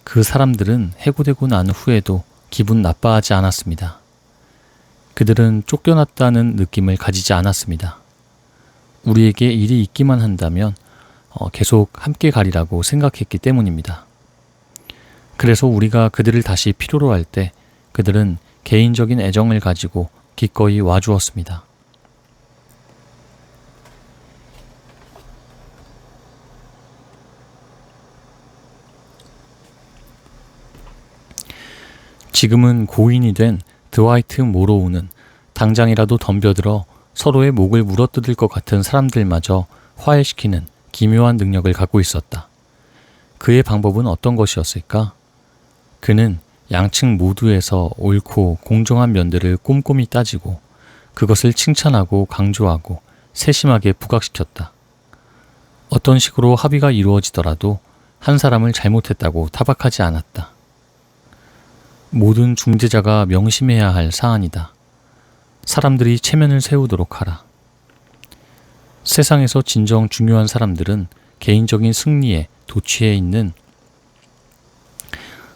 그 사람들은 해고되고 난 후에도 기분 나빠하지 않았습니다. 그들은 쫓겨났다는 느낌을 가지지 않았습니다. 우리에게 일이 있기만 한다면 계속 함께 가리라고 생각했기 때문입니다. 그래서 우리가 그들을 다시 필요로 할 때 그들은 개인적인 애정을 가지고 기꺼이 와주었습니다. 지금은 고인이 된 드와이트 모로우는 당장이라도 덤벼들어 서로의 목을 물어뜯을 것 같은 사람들마저 화해시키는 기묘한 능력을 갖고 있었다. 그의 방법은 어떤 것이었을까? 그는 양측 모두에서 옳고 공정한 면들을 꼼꼼히 따지고 그것을 칭찬하고 강조하고 세심하게 부각시켰다. 어떤 식으로 합의가 이루어지더라도 한 사람을 잘못했다고 타박하지 않았다. 모든 중재자가 명심해야 할 사안이다. 사람들이 체면을 세우도록 하라. 세상에서 진정 중요한 사람들은 개인적인 승리에 도취해 있는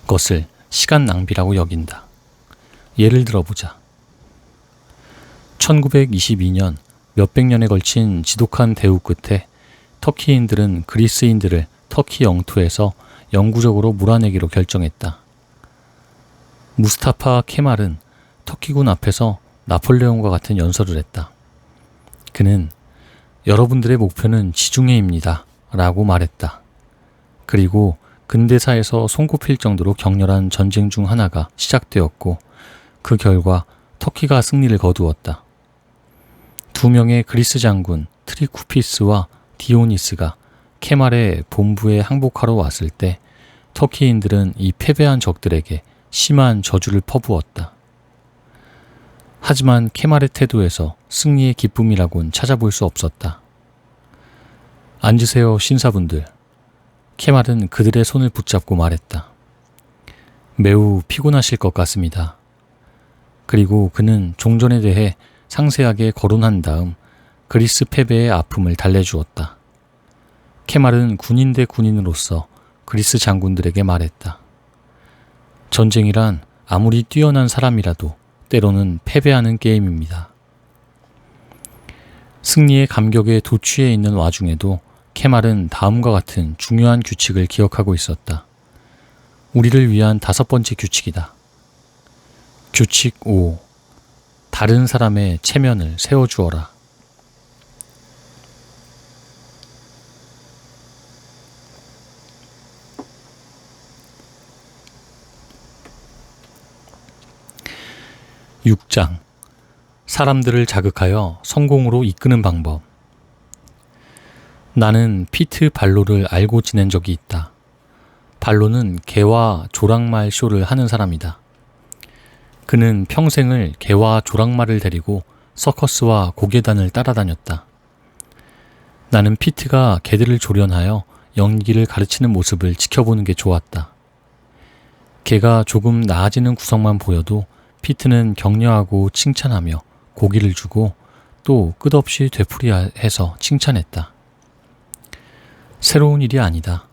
것을 시간 낭비라고 여긴다. 예를 들어보자. 1922년 몇백 년에 걸친 지독한 대우 끝에 터키인들은 그리스인들을 터키 영토에서 영구적으로 몰아내기로 결정했다. 무스타파 케말은 터키군 앞에서 나폴레옹과 같은 연설을 했다. 그는 여러분들의 목표는 지중해입니다. 라고 말했다. 그리고 근대사에서 손꼽힐 정도로 격렬한 전쟁 중 하나가 시작되었고 그 결과 터키가 승리를 거두었다. 두 명의 그리스 장군 트리쿠피스와 디오니스가 케말의 본부에 항복하러 왔을 때 터키인들은 이 패배한 적들에게 심한 저주를 퍼부었다. 하지만 케말의 태도에서 승리의 기쁨이라곤 찾아볼 수 없었다. 앉으세요, 신사분들. 케말은 그들의 손을 붙잡고 말했다. 매우 피곤하실 것 같습니다. 그리고 그는 종전에 대해 상세하게 거론한 다음 그리스 패배의 아픔을 달래주었다. 케말은 군인 대 군인으로서 그리스 장군들에게 말했다. 전쟁이란 아무리 뛰어난 사람이라도 때로는 패배하는 게임입니다. 승리의 감격에 도취해 있는 와중에도 케말은 다음과 같은 중요한 규칙을 기억하고 있었다. 우리를 위한 5번째 규칙이다. 규칙 5. 다른 사람의 체면을 세워주어라. (6장) 사람들을 자극하여 성공으로 이끄는 방법. 나는 피트 발로를 알고 지낸 적이 있다. 발로는 개와 조랑말 쇼를 하는 사람이다. 그는 평생을 개와 조랑말을 데리고 서커스와 고개단을 따라다녔다. 나는 피트가 개들을 조련하여 연기를 가르치는 모습을 지켜보는 게 좋았다. 개가 조금 나아지는 구석만 보여도 피트는 격려하고 칭찬하며 고기를 주고 또 끝없이 되풀이해서 칭찬했다. 새로운 일이 아니다.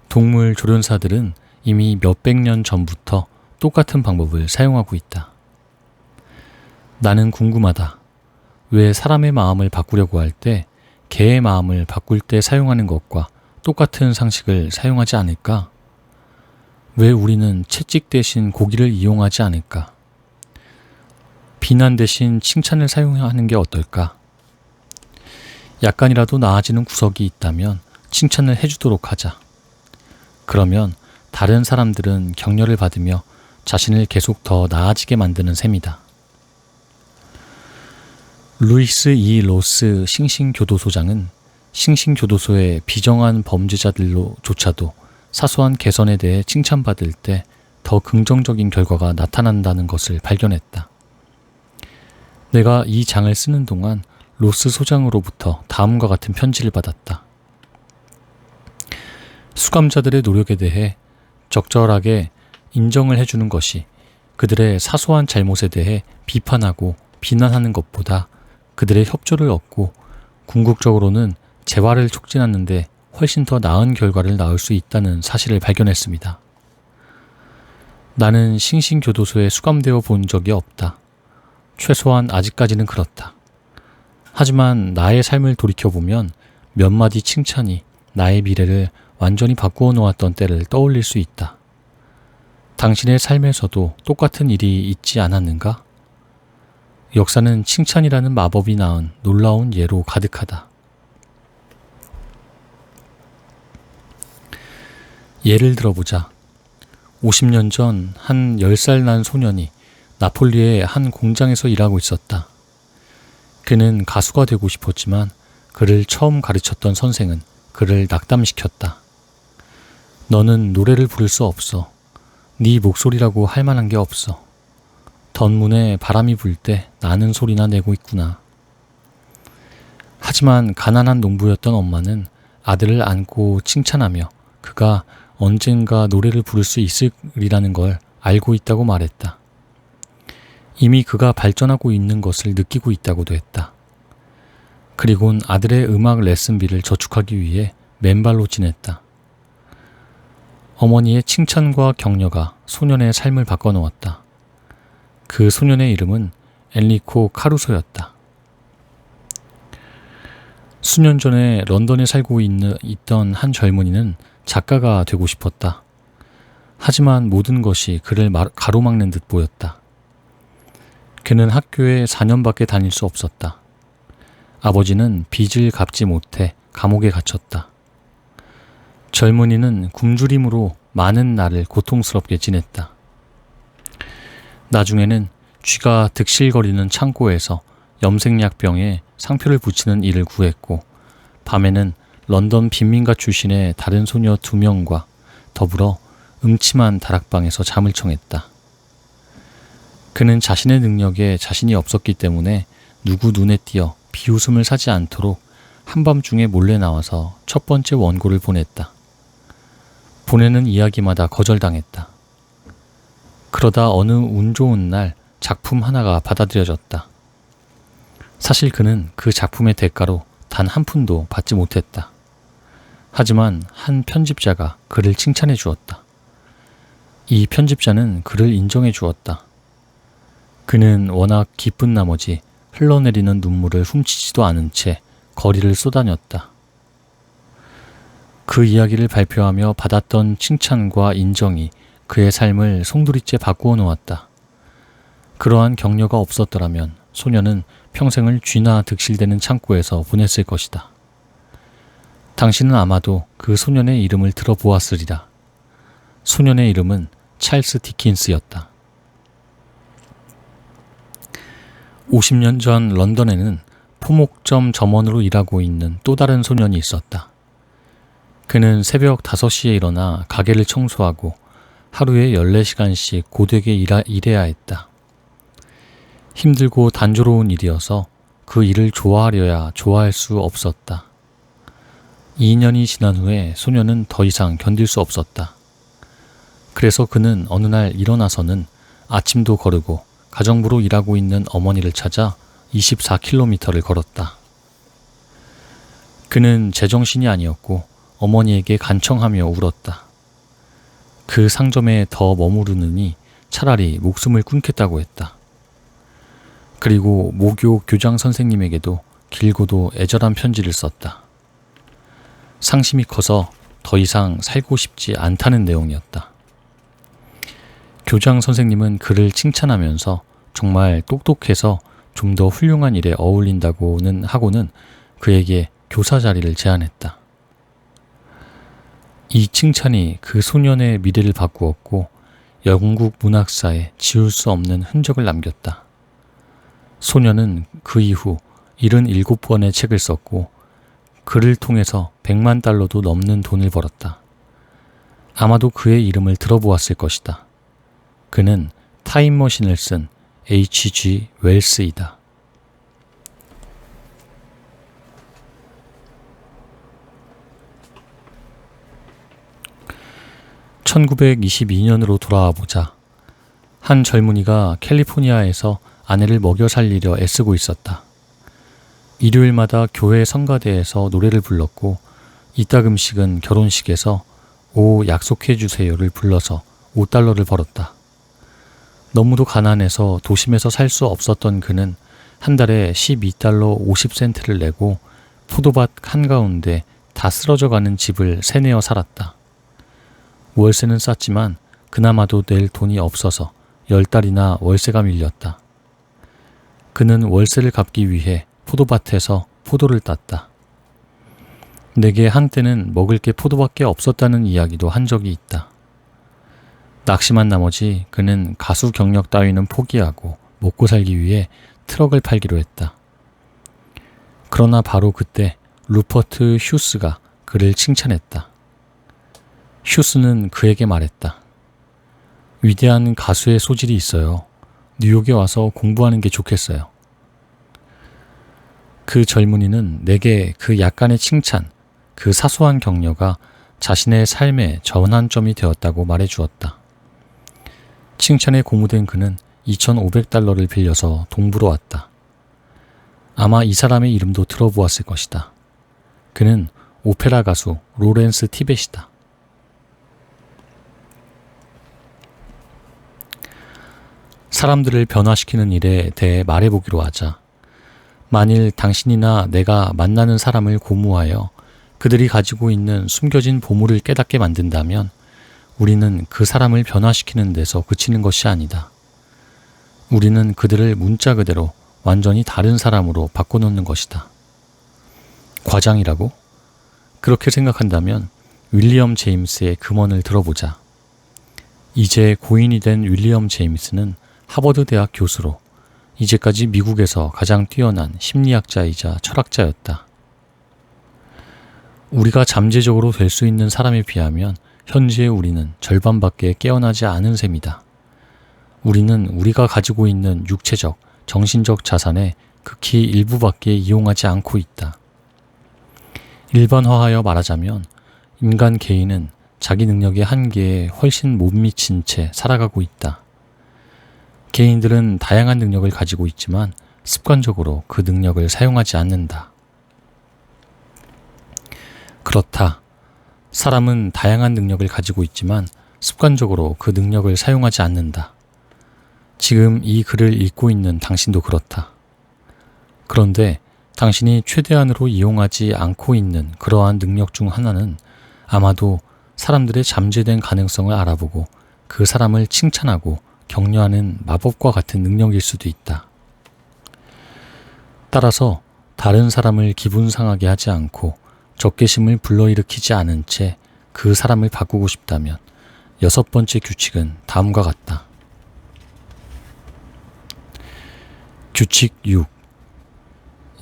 동물 조련사들은 이미 몇백 년 전부터 똑같은 방법을 사용하고 있다. 나는 궁금하다. 왜 사람의 마음을 바꾸려고 할 때 개의 마음을 바꿀 때 사용하는 것과 똑같은 상식을 사용하지 않을까? 왜 우리는 채찍 대신 고기를 이용하지 않을까? 비난 대신 칭찬을 사용하는 게 어떨까? 약간이라도 나아지는 구석이 있다면 칭찬을 해주도록 하자. 그러면 다른 사람들은 격려를 받으며 자신을 계속 더 나아지게 만드는 셈이다. 루이스 E. 로스 싱싱교도소장은 싱싱교도소의 비정한 범죄자들로조차도 사소한 개선에 대해 칭찬받을 때 더 긍정적인 결과가 나타난다는 것을 발견했다. 내가 이 장을 쓰는 동안 로스 소장으로부터 다음과 같은 편지를 받았다. 수감자들의 노력에 대해 적절하게 인정을 해주는 것이 그들의 사소한 잘못에 대해 비판하고 비난하는 것보다 그들의 협조를 얻고 궁극적으로는 재활을 촉진하는 데 훨씬 더 나은 결과를 낳을 수 있다는 사실을 발견했습니다. 나는 싱싱교도소에 수감되어 본 적이 없다. 최소한 아직까지는 그렇다. 하지만 나의 삶을 돌이켜보면 몇 마디 칭찬이 나의 미래를 완전히 바꾸어 놓았던 때를 떠올릴 수 있다. 당신의 삶에서도 똑같은 일이 있지 않았는가? 역사는 칭찬이라는 마법이 낳은 놀라운 예로 가득하다. 예를 들어보자. 50년 전 한 10살 난 소년이 나폴리의 한 공장에서 일하고 있었다. 그는 가수가 되고 싶었지만 그를 처음 가르쳤던 선생은 그를 낙담시켰다. 너는 노래를 부를 수 없어. 네 목소리라고 할 만한 게 없어. 덧문에 바람이 불 때 나는 소리나 내고 있구나. 하지만 가난한 농부였던 엄마는 아들을 안고 칭찬하며 그가 언젠가 노래를 부를 수 있으리라는 걸 알고 있다고 말했다. 이미 그가 발전하고 있는 것을 느끼고 있다고도 했다. 그리곤 아들의 음악 레슨비를 저축하기 위해 맨발로 지냈다. 어머니의 칭찬과 격려가 소년의 삶을 바꿔놓았다. 그 소년의 이름은 엔리코 카루소였다. 수년 전에 런던에 살고 있던 한 젊은이는 작가가 되고 싶었다. 하지만 모든 것이 그를 가로막는 듯 보였다. 그는 학교에 4년밖에 다닐 수 없었다. 아버지는 빚을 갚지 못해 감옥에 갇혔다. 젊은이는 굶주림으로 많은 날을 고통스럽게 지냈다. 나중에는 쥐가 득실거리는 창고에서 염색약병에 상표를 붙이는 일을 구했고, 밤에는 런던 빈민가 출신의 다른 소녀 2명과 더불어 음침한 다락방에서 잠을 청했다. 그는 자신의 능력에 자신이 없었기 때문에 누구 눈에 띄어 비웃음을 사지 않도록 한밤중에 몰래 나와서 첫 번째 원고를 보냈다. 보내는 이야기마다 거절당했다. 그러다 어느 운 좋은 날 작품 하나가 받아들여졌다. 사실 그는 그 작품의 대가로 단 한 푼도 받지 못했다. 하지만 한 편집자가 그를 칭찬해 주었다. 이 편집자는 그를 인정해 주었다. 그는 워낙 기쁜 나머지 흘러내리는 눈물을 훔치지도 않은 채 거리를 쏘다녔다. 그 이야기를 발표하며 받았던 칭찬과 인정이 그의 삶을 송두리째 바꾸어 놓았다. 그러한 격려가 없었더라면 소녀는 평생을 쥐나 득실대는 창고에서 보냈을 것이다. 당신은 아마도 그 소년의 이름을 들어보았으리라. 소년의 이름은 찰스 디킨스였다. 50년 전 런던에는 포목점 점원으로 일하고 있는 또 다른 소년이 있었다. 그는 새벽 5시에 일어나 가게를 청소하고 하루에 14시간씩 고되게 일해야 했다. 힘들고 단조로운 일이어서 그 일을 좋아하려야 좋아할 수 없었다. 2년이 지난 후에 소년은 더 이상 견딜 수 없었다. 그래서 그는 어느 날 일어나서는 아침도 거르고 가정부로 일하고 있는 어머니를 찾아 24km를 걸었다. 그는 제정신이 아니었고 어머니에게 간청하며 울었다. 그 상점에 더 머무르느니 차라리 목숨을 끊겠다고 했다. 그리고 모교 교장 선생님에게도 길고도 애절한 편지를 썼다. 상심이 커서 더 이상 살고 싶지 않다는 내용이었다. 교장 선생님은 그를 칭찬하면서 정말 똑똑해서 좀 더 훌륭한 일에 어울린다고는 하고는 그에게 교사 자리를 제안했다. 이 칭찬이 그 소년의 미래를 바꾸었고 영국 문학사에 지울 수 없는 흔적을 남겼다. 소년은 그 이후 77권의 책을 썼고 그를 통해서 100만 달러도 넘는 돈을 벌었다. 아마도 그의 이름을 들어보았을 것이다. 그는 타임머신을 쓴 H.G. 웰스이다. (1922년으로) 돌아와 보자. 한 젊은이가 캘리포니아에서 아내를 먹여 살리려 애쓰고 있었다. 일요일마다 교회 성가대에서 노래를 불렀고 이따금씩은 결혼식에서 오 약속해 주세요를 불러서 $5를 벌었다. 너무도 가난해서 도심에서 살 수 없었던 그는 한 달에 $12 50센트를 내고 포도밭 한가운데 다 쓰러져가는 집을 세내어 살았다. 월세는 쌌지만 그나마도 낼 돈이 없어서 10달이나 월세가 밀렸다. 그는 월세를 갚기 위해 포도밭에서 포도를 땄다. 내게 한때는 먹을 게 포도밖에 없었다는 이야기도 한 적이 있다. 낙심한 나머지 그는 가수 경력 따위는 포기하고 먹고 살기 위해 트럭을 팔기로 했다. 그러나 바로 그때 루퍼트 휴스가 그를 칭찬했다. 휴스는 그에게 말했다. 위대한 가수의 소질이 있어요. 뉴욕에 와서 공부하는 게 좋겠어요. 그 젊은이는 내게 그 약간의 칭찬, 그 사소한 격려가 자신의 삶의 전환점이 되었다고 말해주었다. 칭찬에 고무된 그는 $2,500를 빌려서 동부로 왔다. 아마 이 사람의 이름도 들어보았을 것이다. 그는 오페라 가수 로렌스 티벳이다. 사람들을 변화시키는 일에 대해 말해보기로 하자. 만일 당신이나 내가 만나는 사람을 고무하여 그들이 가지고 있는 숨겨진 보물을 깨닫게 만든다면 우리는 그 사람을 변화시키는 데서 그치는 것이 아니다. 우리는 그들을 문자 그대로 완전히 다른 사람으로 바꿔놓는 것이다. 과장이라고? 그렇게 생각한다면 윌리엄 제임스의 금언을 들어보자. 이제 고인이 된 윌리엄 제임스는 하버드 대학 교수로 이제까지 미국에서 가장 뛰어난 심리학자이자 철학자였다. 우리가 잠재적으로 될 수 있는 사람에 비하면 현재의 우리는 절반밖에 깨어나지 않은 셈이다. 우리는 우리가 가지고 있는 육체적, 정신적 자산의 극히 일부밖에 이용하지 않고 있다. 일반화하여 말하자면 인간 개인은 자기 능력의 한계에 훨씬 못 미친 채 살아가고 있다. 개인들은 다양한 능력을 가지고 있지만 습관적으로 그 능력을 사용하지 않는다. 그렇다. 사람은 다양한 능력을 가지고 있지만 습관적으로 그 능력을 사용하지 않는다. 지금 이 글을 읽고 있는 당신도 그렇다. 그런데 당신이 최대한으로 이용하지 않고 있는 그러한 능력 중 하나는 아마도 사람들의 잠재된 가능성을 알아보고 그 사람을 칭찬하고 격려하는 마법과 같은 능력일 수도 있다. 따라서 다른 사람을 기분 상하게 하지 않고 적개심을 불러일으키지 않은 채 그 사람을 바꾸고 싶다면 6번째 규칙은 다음과 같다. 규칙 6.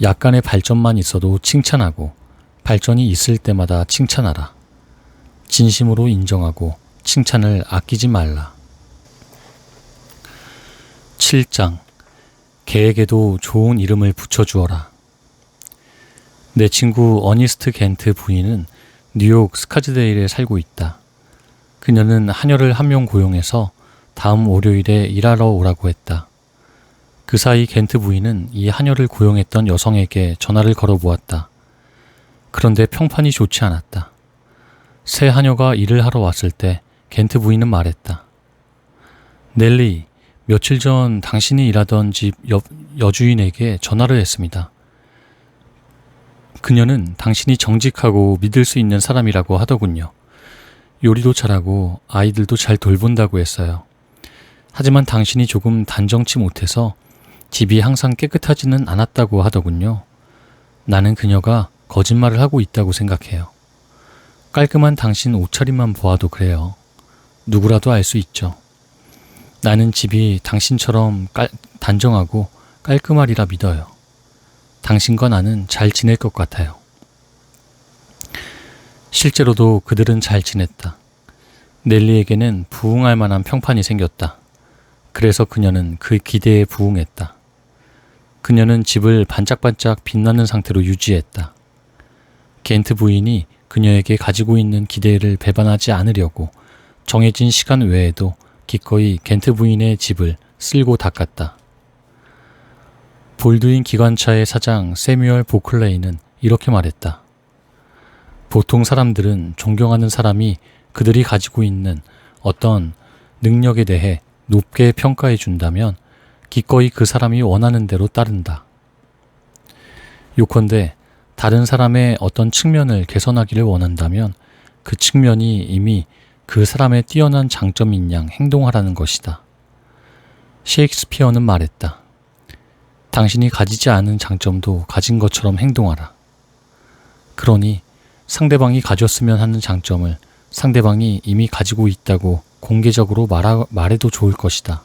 약간의 발전만 있어도 칭찬하고 발전이 있을 때마다 칭찬하라. 진심으로 인정하고 칭찬을 아끼지 말라. 7장. 개에게도 좋은 이름을 붙여주어라. 내 친구 어니스트 겐트 부인은 뉴욕 스카즈데일에 살고 있다. 그녀는 하녀를 한 명 고용해서 다음 월요일에 일하러 오라고 했다. 그 사이 겐트 부인은 이 하녀를 고용했던 여성에게 전화를 걸어보았다. 그런데 평판이 좋지 않았다. 새 하녀가 일을 하러 왔을 때 겐트 부인은 말했다. 넬리, 며칠 전 당신이 일하던 집 여주인에게 전화를 했습니다. 그녀는 당신이 정직하고 믿을 수 있는 사람이라고 하더군요. 요리도 잘하고 아이들도 잘 돌본다고 했어요. 하지만 당신이 조금 단정치 못해서 집이 항상 깨끗하지는 않았다고 하더군요. 나는 그녀가 거짓말을 하고 있다고 생각해요. 깔끔한 당신 옷차림만 보아도 그래요. 누구라도 알 수 있죠. 나는 집이 당신처럼 단정하고 깔끔하리라 믿어요. 당신과 나는 잘 지낼 것 같아요. 실제로도 그들은 잘 지냈다. 넬리에게는 부응할 만한 평판이 생겼다. 그래서 그녀는 그 기대에 부응했다. 그녀는 집을 반짝반짝 빛나는 상태로 유지했다. 겐트 부인이 그녀에게 가지고 있는 기대를 배반하지 않으려고 정해진 시간 외에도 기꺼이 겐트 부인의 집을 쓸고 닦았다. 볼드윈 기관차의 사장 세뮤얼 보클레이는 이렇게 말했다. 보통 사람들은 존경하는 사람이 그들이 가지고 있는 어떤 능력에 대해 높게 평가해 준다면 기꺼이 그 사람이 원하는 대로 따른다. 요컨대 다른 사람의 어떤 측면을 개선하기를 원한다면 그 측면이 이미 그 사람의 뛰어난 장점인 양 행동하라는 것이다. 셰익스피어는 말했다. 당신이 가지지 않은 장점도 가진 것처럼 행동하라. 그러니 상대방이 가졌으면 하는 장점을 상대방이 이미 가지고 있다고 공개적으로 말해도 좋을 것이다.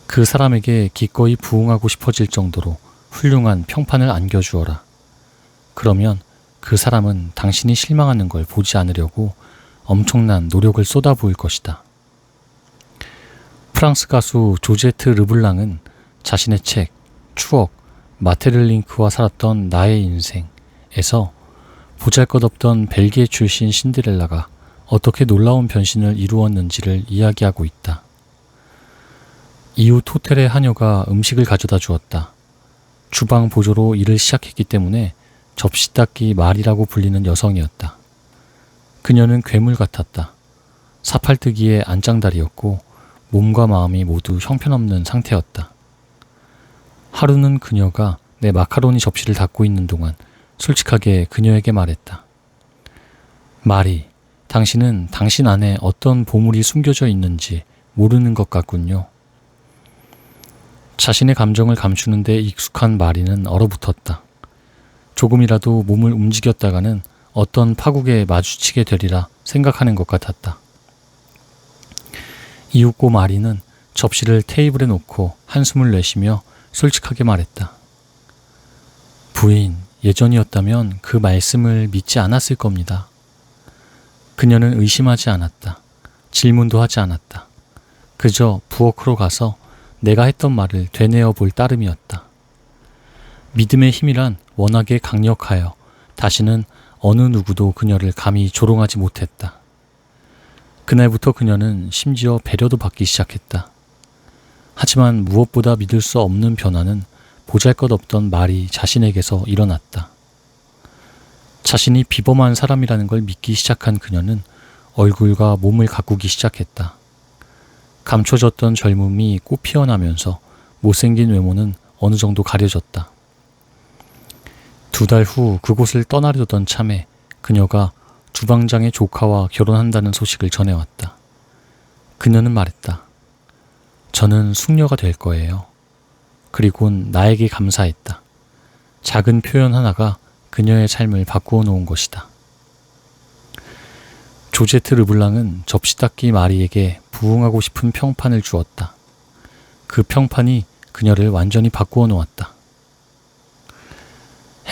그 사람에게 기꺼이 부응하고 싶어질 정도로 훌륭한 평판을 안겨주어라. 그러면 그 사람은 당신이 실망하는 걸 보지 않으려고 엄청난 노력을 쏟아부을 것이다. 프랑스 가수 조제트 르블랑은 자신의 책 추억 마테를링크와 살았던 나의 인생에서 보잘것없던 벨기에 출신 신데렐라가 어떻게 놀라운 변신을 이루었는지를 이야기하고 있다. 이웃 호텔의 하녀가 음식을 가져다 주었다. 주방 보조로 일을 시작했기 때문에 접시 닦기 말이라고 불리는 여성이었다. 그녀는 괴물 같았다. 사팔뜨기의 안장다리였고 몸과 마음이 모두 형편없는 상태였다. 하루는 그녀가 내 마카로니 접시를 닦고 있는 동안 솔직하게 그녀에게 말했다. 마리, 당신은 당신 안에 어떤 보물이 숨겨져 있는지 모르는 것 같군요. 자신의 감정을 감추는 데 익숙한 마리는 얼어붙었다. 조금이라도 몸을 움직였다가는 어떤 파국에 마주치게 되리라 생각하는 것 같았다. 이윽고 마리는 접시를 테이블에 놓고 한숨을 내쉬며 솔직하게 말했다. 부인, 예전이었다면 그 말씀을 믿지 않았을 겁니다. 그녀는 의심하지 않았다. 질문도 하지 않았다. 그저 부엌으로 가서 내가 했던 말을 되뇌어 볼 따름이었다. 믿음의 힘이란 워낙에 강력하여 다시는 어느 누구도 그녀를 감히 조롱하지 못했다. 그날부터 그녀는 심지어 배려도 받기 시작했다. 하지만 무엇보다 믿을 수 없는 변화는 보잘것없던 말이 자신에게서 일어났다. 자신이 비범한 사람이라는 걸 믿기 시작한 그녀는 얼굴과 몸을 가꾸기 시작했다. 감춰졌던 젊음이 꽃 피어나면서 못생긴 외모는 어느 정도 가려졌다. 2달 후 그곳을 떠나려던 참에 그녀가 주방장의 조카와 결혼한다는 소식을 전해왔다. 그녀는 말했다. 저는 숙녀가 될 거예요. 그리곤 나에게 감사했다. 작은 표현 하나가 그녀의 삶을 바꾸어 놓은 것이다. 조제트 르블랑은 접시 닦기 마리에게 부응하고 싶은 평판을 주었다. 그 평판이 그녀를 완전히 바꾸어 놓았다.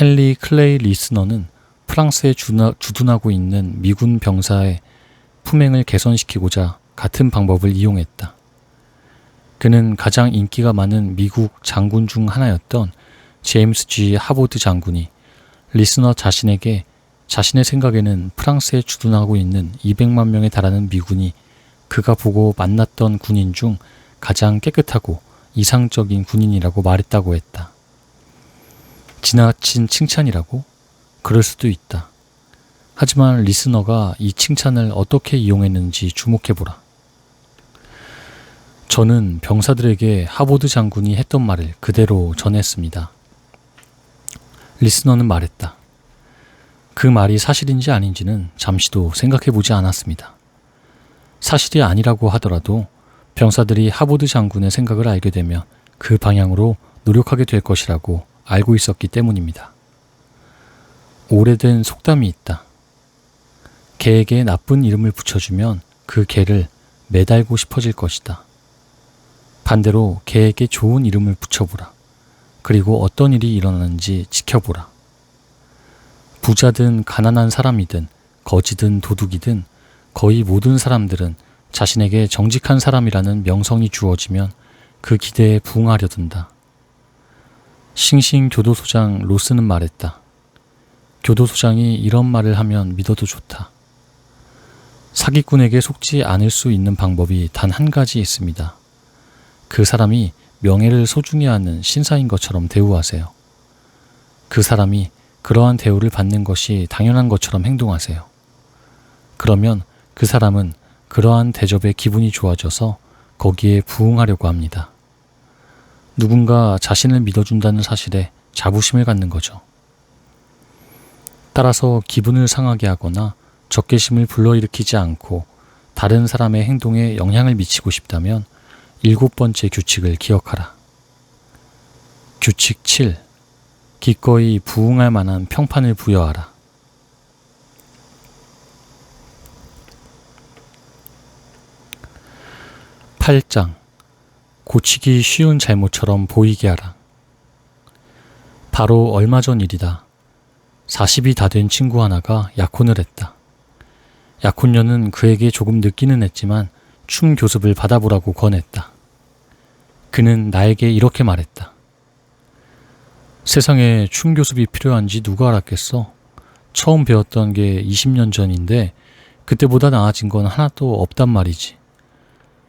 헨리 클레이 리스너는 프랑스에 주둔하고 있는 미군 병사의 품행을 개선시키고자 같은 방법을 이용했다. 그는 가장 인기가 많은 미국 장군 중 하나였던 제임스 G. 하보드 장군이 리스너 자신에게 자신의 생각에는 프랑스에 주둔하고 있는 200만 명에 달하는 미군이 그가 보고 만났던 군인 중 가장 깨끗하고 이상적인 군인이라고 말했다고 했다. 지나친 칭찬이라고? 그럴 수도 있다. 하지만 리스너가 이 칭찬을 어떻게 이용했는지 주목해보라. 저는 병사들에게 하보드 장군이 했던 말을 그대로 전했습니다. 리스너는 말했다. 그 말이 사실인지 아닌지는 잠시도 생각해보지 않았습니다. 사실이 아니라고 하더라도 병사들이 하보드 장군의 생각을 알게 되면 그 방향으로 노력하게 될 것이라고 알고 있었기 때문입니다. 오래된 속담이 있다. 개에게 나쁜 이름을 붙여주면 그 개를 매달고 싶어질 것이다. 반대로 개에게 좋은 이름을 붙여보라. 그리고 어떤 일이 일어나는지 지켜보라. 부자든 가난한 사람이든 거지든 도둑이든 거의 모든 사람들은 자신에게 정직한 사람이라는 명성이 주어지면 그 기대에 부응하려 든다. 싱싱 교도소장 로스는 말했다. 교도소장이 이런 말을 하면 믿어도 좋다. 사기꾼에게 속지 않을 수 있는 방법이 단 한 가지 있습니다. 그 사람이 명예를 소중히 하는 신사인 것처럼 대우하세요. 그 사람이 그러한 대우를 받는 것이 당연한 것처럼 행동하세요. 그러면 그 사람은 그러한 대접에 기분이 좋아져서 거기에 부응하려고 합니다. 누군가 자신을 믿어준다는 사실에 자부심을 갖는 거죠. 따라서 기분을 상하게 하거나 적개심을 불러일으키지 않고 다른 사람의 행동에 영향을 미치고 싶다면 7번째 규칙을 기억하라. 규칙 7. 기꺼이 부응할 만한 평판을 부여하라. 8장. 고치기 쉬운 잘못처럼 보이게 하라. 바로 얼마 전 일이다. 40이 다 된 친구 하나가 약혼을 했다. 약혼녀는 그에게 조금 늦기는 했지만 춤 교습을 받아보라고 권했다. 그는 나에게 이렇게 말했다. 세상에 춤 교습이 필요한지 누가 알았겠어? 처음 배웠던 게 20년 전인데 그때보다 나아진 건 하나도 없단 말이지.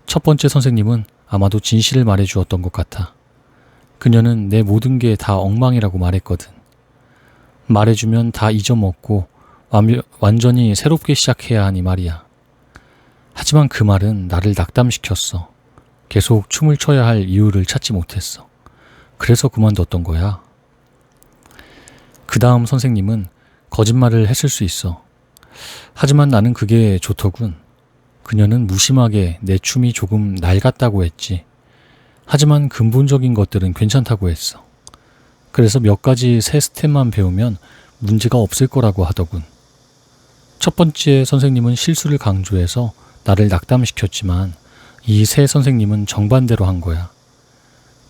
첫 번째 선생님은 아마도 진실을 말해주었던 것 같아. 그녀는 내 모든 게 다 엉망이라고 말했거든. 말해주면 다 잊어먹고 완전히 새롭게 시작해야 하니 말이야. 하지만 그 말은 나를 낙담시켰어. 계속 춤을 춰야 할 이유를 찾지 못했어. 그래서 그만뒀던 거야. 그 다음 선생님은 거짓말을 했을 수 있어. 하지만 나는 그게 좋더군. 그녀는 무심하게 내 춤이 조금 낡았다고 했지. 하지만 근본적인 것들은 괜찮다고 했어. 그래서 몇 가지 새 스텝만 배우면 문제가 없을 거라고 하더군. 첫 번째 선생님은 실수를 강조해서 나를 낙담시켰지만 이 새 선생님은 정반대로 한 거야.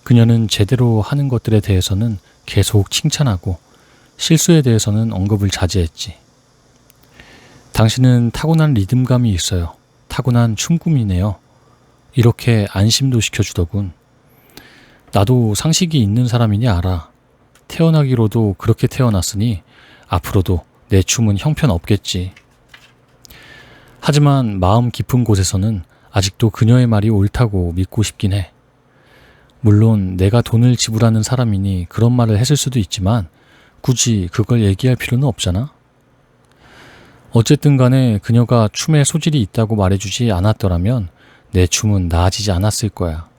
그녀는 제대로 하는 것들에 대해서는 계속 칭찬하고 실수에 대해서는 언급을 자제했지. 당신은 타고난 리듬감이 있어요. 타고난 춤꿈이네요. 이렇게 안심도 시켜주더군. 나도 상식이 있는 사람이니 알아. 태어나기로도 그렇게 태어났으니 앞으로도 내 춤은 형편없겠지. 하지만 마음 깊은 곳에서는 아직도 그녀의 말이 옳다고 믿고 싶긴 해. 물론 내가 돈을 지불하는 사람이니 그런 말을 했을 수도 있지만 굳이 그걸 얘기할 필요는 없잖아. 어쨌든 간에 그녀가 춤에 소질이 있다고 말해주지 않았더라면 내 춤은 나아지지 않았을 거야.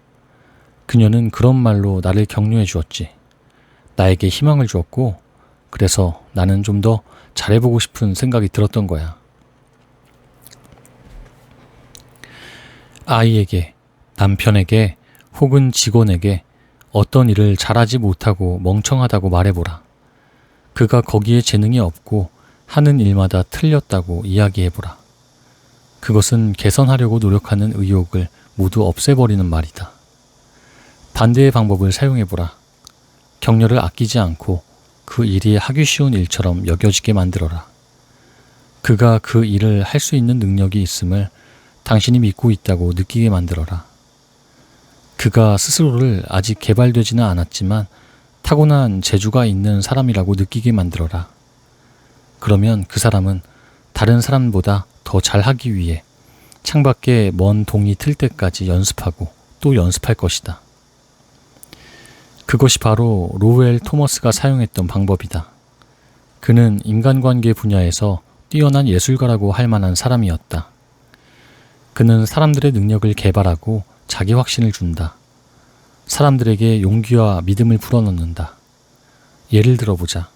그녀는 그런 말로 나를 격려해 주었지. 나에게 희망을 주었고, 그래서 나는 좀 더 잘해보고 싶은 생각이 들었던 거야. 아이에게, 남편에게, 혹은 직원에게 어떤 일을 잘하지 못하고 멍청하다고 말해보라. 그가 거기에 재능이 없고 하는 일마다 틀렸다고 이야기해보라. 그것은 개선하려고 노력하는 의욕을 모두 없애버리는 말이다. 반대의 방법을 사용해보라. 격려를 아끼지 않고 그 일이 하기 쉬운 일처럼 여겨지게 만들어라. 그가 그 일을 할 수 있는 능력이 있음을 당신이 믿고 있다고 느끼게 만들어라. 그가 스스로를 아직 개발되지는 않았지만 타고난 재주가 있는 사람이라고 느끼게 만들어라. 그러면 그 사람은 다른 사람보다 더 잘하기 위해 창밖에 먼 동이 틀 때까지 연습하고 또 연습할 것이다. 그것이 바로 로웰 토머스가 사용했던 방법이다. 그는 인간관계 분야에서 뛰어난 예술가라고 할 만한 사람이었다. 그는 사람들의 능력을 개발하고 자기 확신을 준다. 사람들에게 용기와 믿음을 불어넣는다. 예를 들어보자.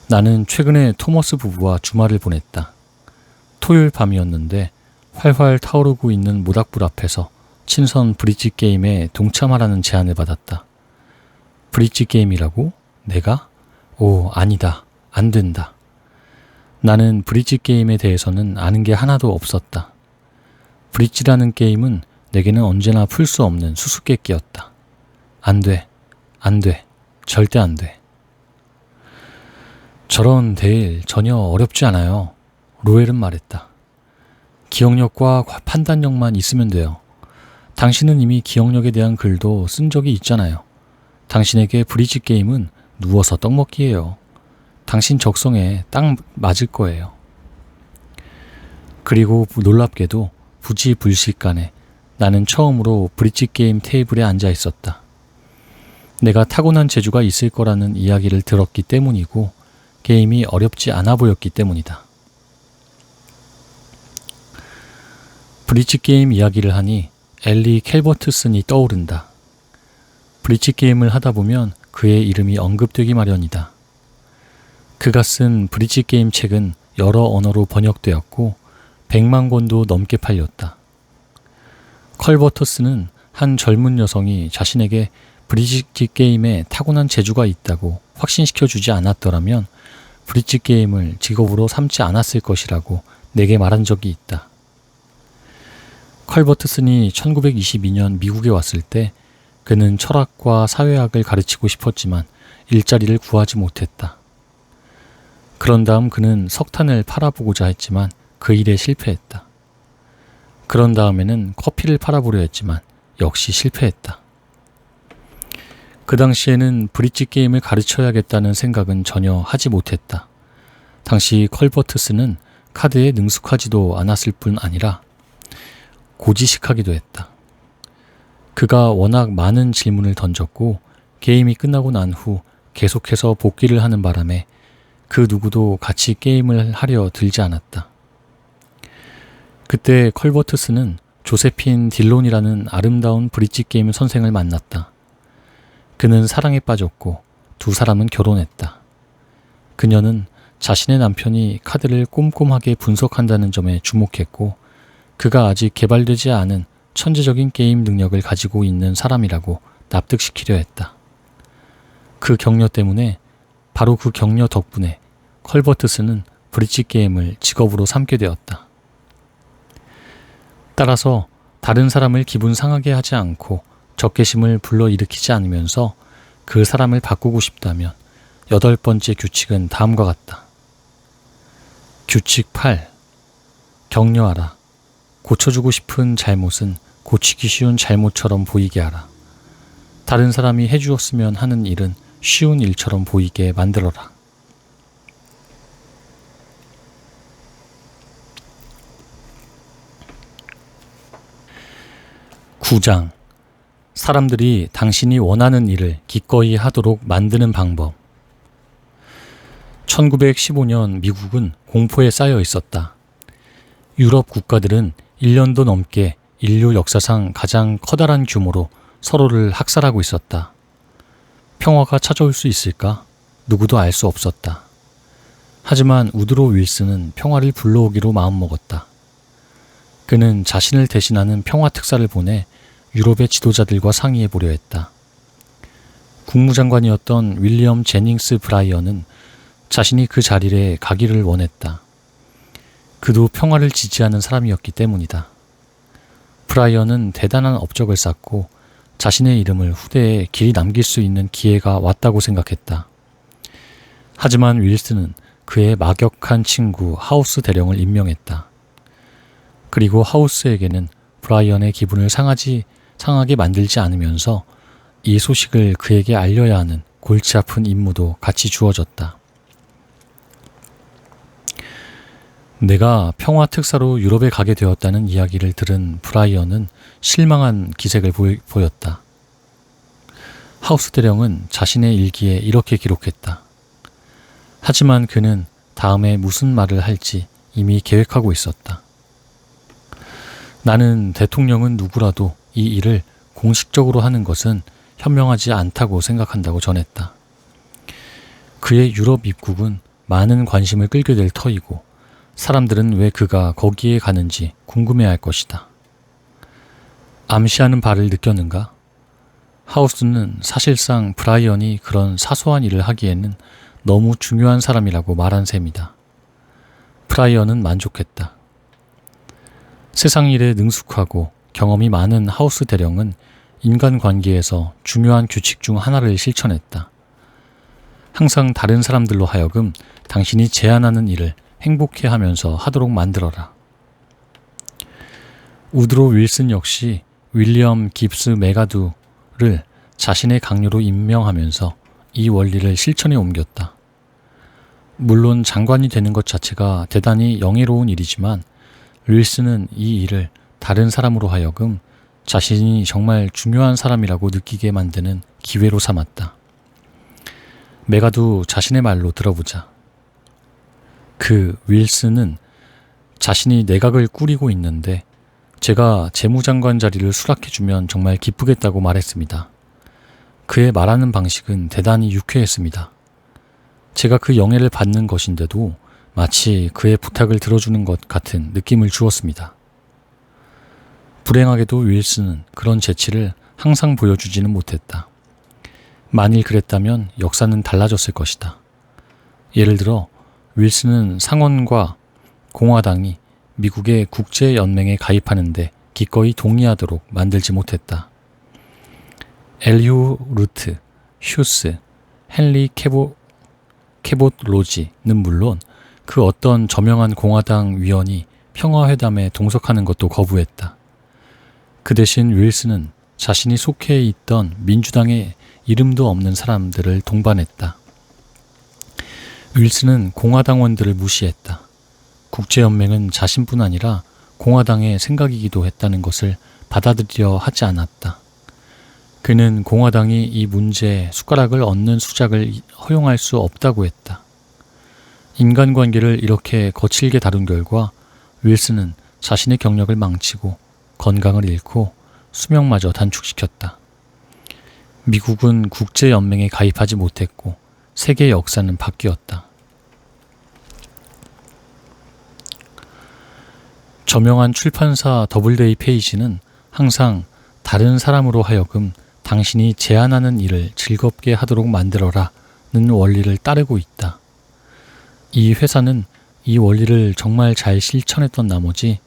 나는 최근에 토머스 부부와 주말을 보냈다. 토요일 밤이었는데 활활 타오르고 있는 모닥불 앞에서 친선 브릿지 게임에 동참하라는 제안을 받았다. 브릿지 게임이라고? 내가? 오, 아니다. 안 된다. 나는 브릿지 게임에 대해서는 아는 게 하나도 없었다. 브릿지라는 게임은 내게는 언제나 풀 수 없는 수수께끼였다. 안 돼. 안 돼. 절대 안 돼. 저런 대일 전혀 어렵지 않아요. 로엘은 말했다. 기억력과 판단력만 있으면 돼요. 당신은 이미 기억력에 대한 글도 쓴 적이 있잖아요. 당신에게 브릿지 게임은 누워서 떡먹기예요. 당신 적성에 딱 맞을 거예요. 그리고 놀랍게도 부지불식간에 나는 처음으로 브릿지 게임 테이블에 앉아 있었다. 내가 타고난 재주가 있을 거라는 이야기를 들었기 때문이고 게임이 어렵지 않아 보였기 때문이다. 브릿지 게임 이야기를 하니 엘리 캘버트슨이 떠오른다. 브릿지 게임을 하다 보면 그의 이름이 언급되기 마련이다. 그가 쓴 브릿지 게임 책은 여러 언어로 번역되었고 100만 권도 넘게 팔렸다. 컬버터스는 한 젊은 여성이 자신에게 브릿지 게임에 타고난 재주가 있다고 확신시켜주지 않았더라면 브릿지 게임을 직업으로 삼지 않았을 것이라고 내게 말한 적이 있다. 컬버트슨이 1922년 미국에 왔을 때 그는 철학과 사회학을 가르치고 싶었지만 일자리를 구하지 못했다. 그런 다음 그는 석탄을 팔아보고자 했지만 그 일에 실패했다. 그런 다음에는 커피를 팔아보려 했지만 역시 실패했다. 그 당시에는 브릿지 게임을 가르쳐야겠다는 생각은 전혀 하지 못했다. 당시 컬버트스는 카드에 능숙하지도 않았을 뿐 아니라 고지식하기도 했다. 그가 워낙 많은 질문을 던졌고 게임이 끝나고 난 후 계속해서 복귀를 하는 바람에 그 누구도 같이 게임을 하려 들지 않았다. 그때 컬버트스는 조세핀 딜론이라는 아름다운 브릿지 게임 선생을 만났다. 그는 사랑에 빠졌고 두 사람은 결혼했다. 그녀는 자신의 남편이 카드를 꼼꼼하게 분석한다는 점에 주목했고 그가 아직 개발되지 않은 천재적인 게임 능력을 가지고 있는 사람이라고 납득시키려 했다. 그 격려 때문에 바로 그 격려 덕분에 컬버트스는 브릿지 게임을 직업으로 삼게 되었다. 따라서 다른 사람을 기분 상하게 하지 않고 적개심을 불러일으키지 않으면서 그 사람을 바꾸고 싶다면 8번째 규칙은 다음과 같다. 규칙 8. 격려하라. 고쳐주고 싶은 잘못은 고치기 쉬운 잘못처럼 보이게 하라. 다른 사람이 해주었으면 하는 일은 쉬운 일처럼 보이게 만들어라. (9장) 사람들이 당신이 원하는 일을 기꺼이 하도록 만드는 방법. 1915년 미국은 공포에 쌓여 있었다. 유럽 국가들은 1년도 넘게 인류 역사상 가장 커다란 규모로 서로를 학살하고 있었다. 평화가 찾아올 수 있을까? 누구도 알 수 없었다. 하지만 우드로 윌슨은 평화를 불러오기로 마음먹었다. 그는 자신을 대신하는 평화 특사를 보내 유럽의 지도자들과 상의해 보려 했다. 국무장관이었던 윌리엄 제닝스 브라이언은 자신이 그 자리에 가기를 원했다. 그도 평화를 지지하는 사람이었기 때문이다. 브라이언은 대단한 업적을 쌓고 자신의 이름을 후대에 길이 남길 수 있는 기회가 왔다고 생각했다. 하지만 윌슨은 그의 막역한 친구 하우스 대령을 임명했다. 그리고 하우스에게는 브라이언의 기분을 상하게 만들지 않으면서 이 소식을 그에게 알려야 하는 골치 아픈 임무도 같이 주어졌다. 내가 평화 특사로 유럽에 가게 되었다는 이야기를 들은 브라이언은 실망한 기색을 보였다. 하우스 대령은 자신의 일기에 이렇게 기록했다. 하지만 그는 다음에 무슨 말을 할지 이미 계획하고 있었다. 나는 대통령은 누구라도 이 일을 공식적으로 하는 것은 현명하지 않다고 생각한다고 전했다. 그의 유럽 입국은 많은 관심을 끌게 될 터이고 사람들은 왜 그가 거기에 가는지 궁금해할 것이다. 암시하는 바를 느꼈는가? 하우스는 사실상 브라이언이 그런 사소한 일을 하기에는 너무 중요한 사람이라고 말한 셈이다. 브라이언은 만족했다. 세상 일에 능숙하고 경험이 많은 하우스 대령은 인간관계에서 중요한 규칙 중 하나를 실천했다. 항상 다른 사람들로 하여금 당신이 제안하는 일을 행복해하면서 하도록 만들어라. 우드로 윌슨 역시 윌리엄 깁스 메가두를 자신의 강요로 임명하면서 이 원리를 실천에 옮겼다. 물론 장관이 되는 것 자체가 대단히 영예로운 일이지만 윌슨은 이 일을 다른 사람으로 하여금 자신이 정말 중요한 사람이라고 느끼게 만드는 기회로 삼았다. 메가두 자신의 말로 들어보자. 그 윌슨은 자신이 내각을 꾸리고 있는데 제가 재무장관 자리를 수락해주면 정말 기쁘겠다고 말했습니다. 그의 말하는 방식은 대단히 유쾌했습니다. 제가 그 영예를 받는 것인데도 마치 그의 부탁을 들어주는 것 같은 느낌을 주었습니다. 불행하게도 윌슨은 그런 재치를 항상 보여주지는 못했다. 만일 그랬다면 역사는 달라졌을 것이다. 예를 들어 윌슨은 상원과 공화당이 미국의 국제연맹에 가입하는데 기꺼이 동의하도록 만들지 못했다. 엘리오 루트, 휴스, 헨리 캐봇 로지는 물론 그 어떤 저명한 공화당 위원이 평화회담에 동석하는 것도 거부했다. 그 대신 윌슨은 자신이 속해 있던 민주당의 이름도 없는 사람들을 동반했다. 윌슨은 공화당원들을 무시했다. 국제연맹은 자신뿐 아니라 공화당의 생각이기도 했다는 것을 받아들이려 하지 않았다. 그는 공화당이 이 문제에 숟가락을 얹는 수작을 허용할 수 없다고 했다. 인간관계를 이렇게 거칠게 다룬 결과 윌슨은 자신의 경력을 망치고 건강을 잃고 수명마저 단축시켰다. 미국은 국제연맹에 가입하지 못했고 세계 역사는 바뀌었다. 저명한 출판사 더블데이 페이지는 항상 다른 사람으로 하여금 당신이 제안하는 일을 즐겁게 하도록 만들어라는 원리를 따르고 있다. 이 회사는 이 원리를 정말 잘 실천했던 나머지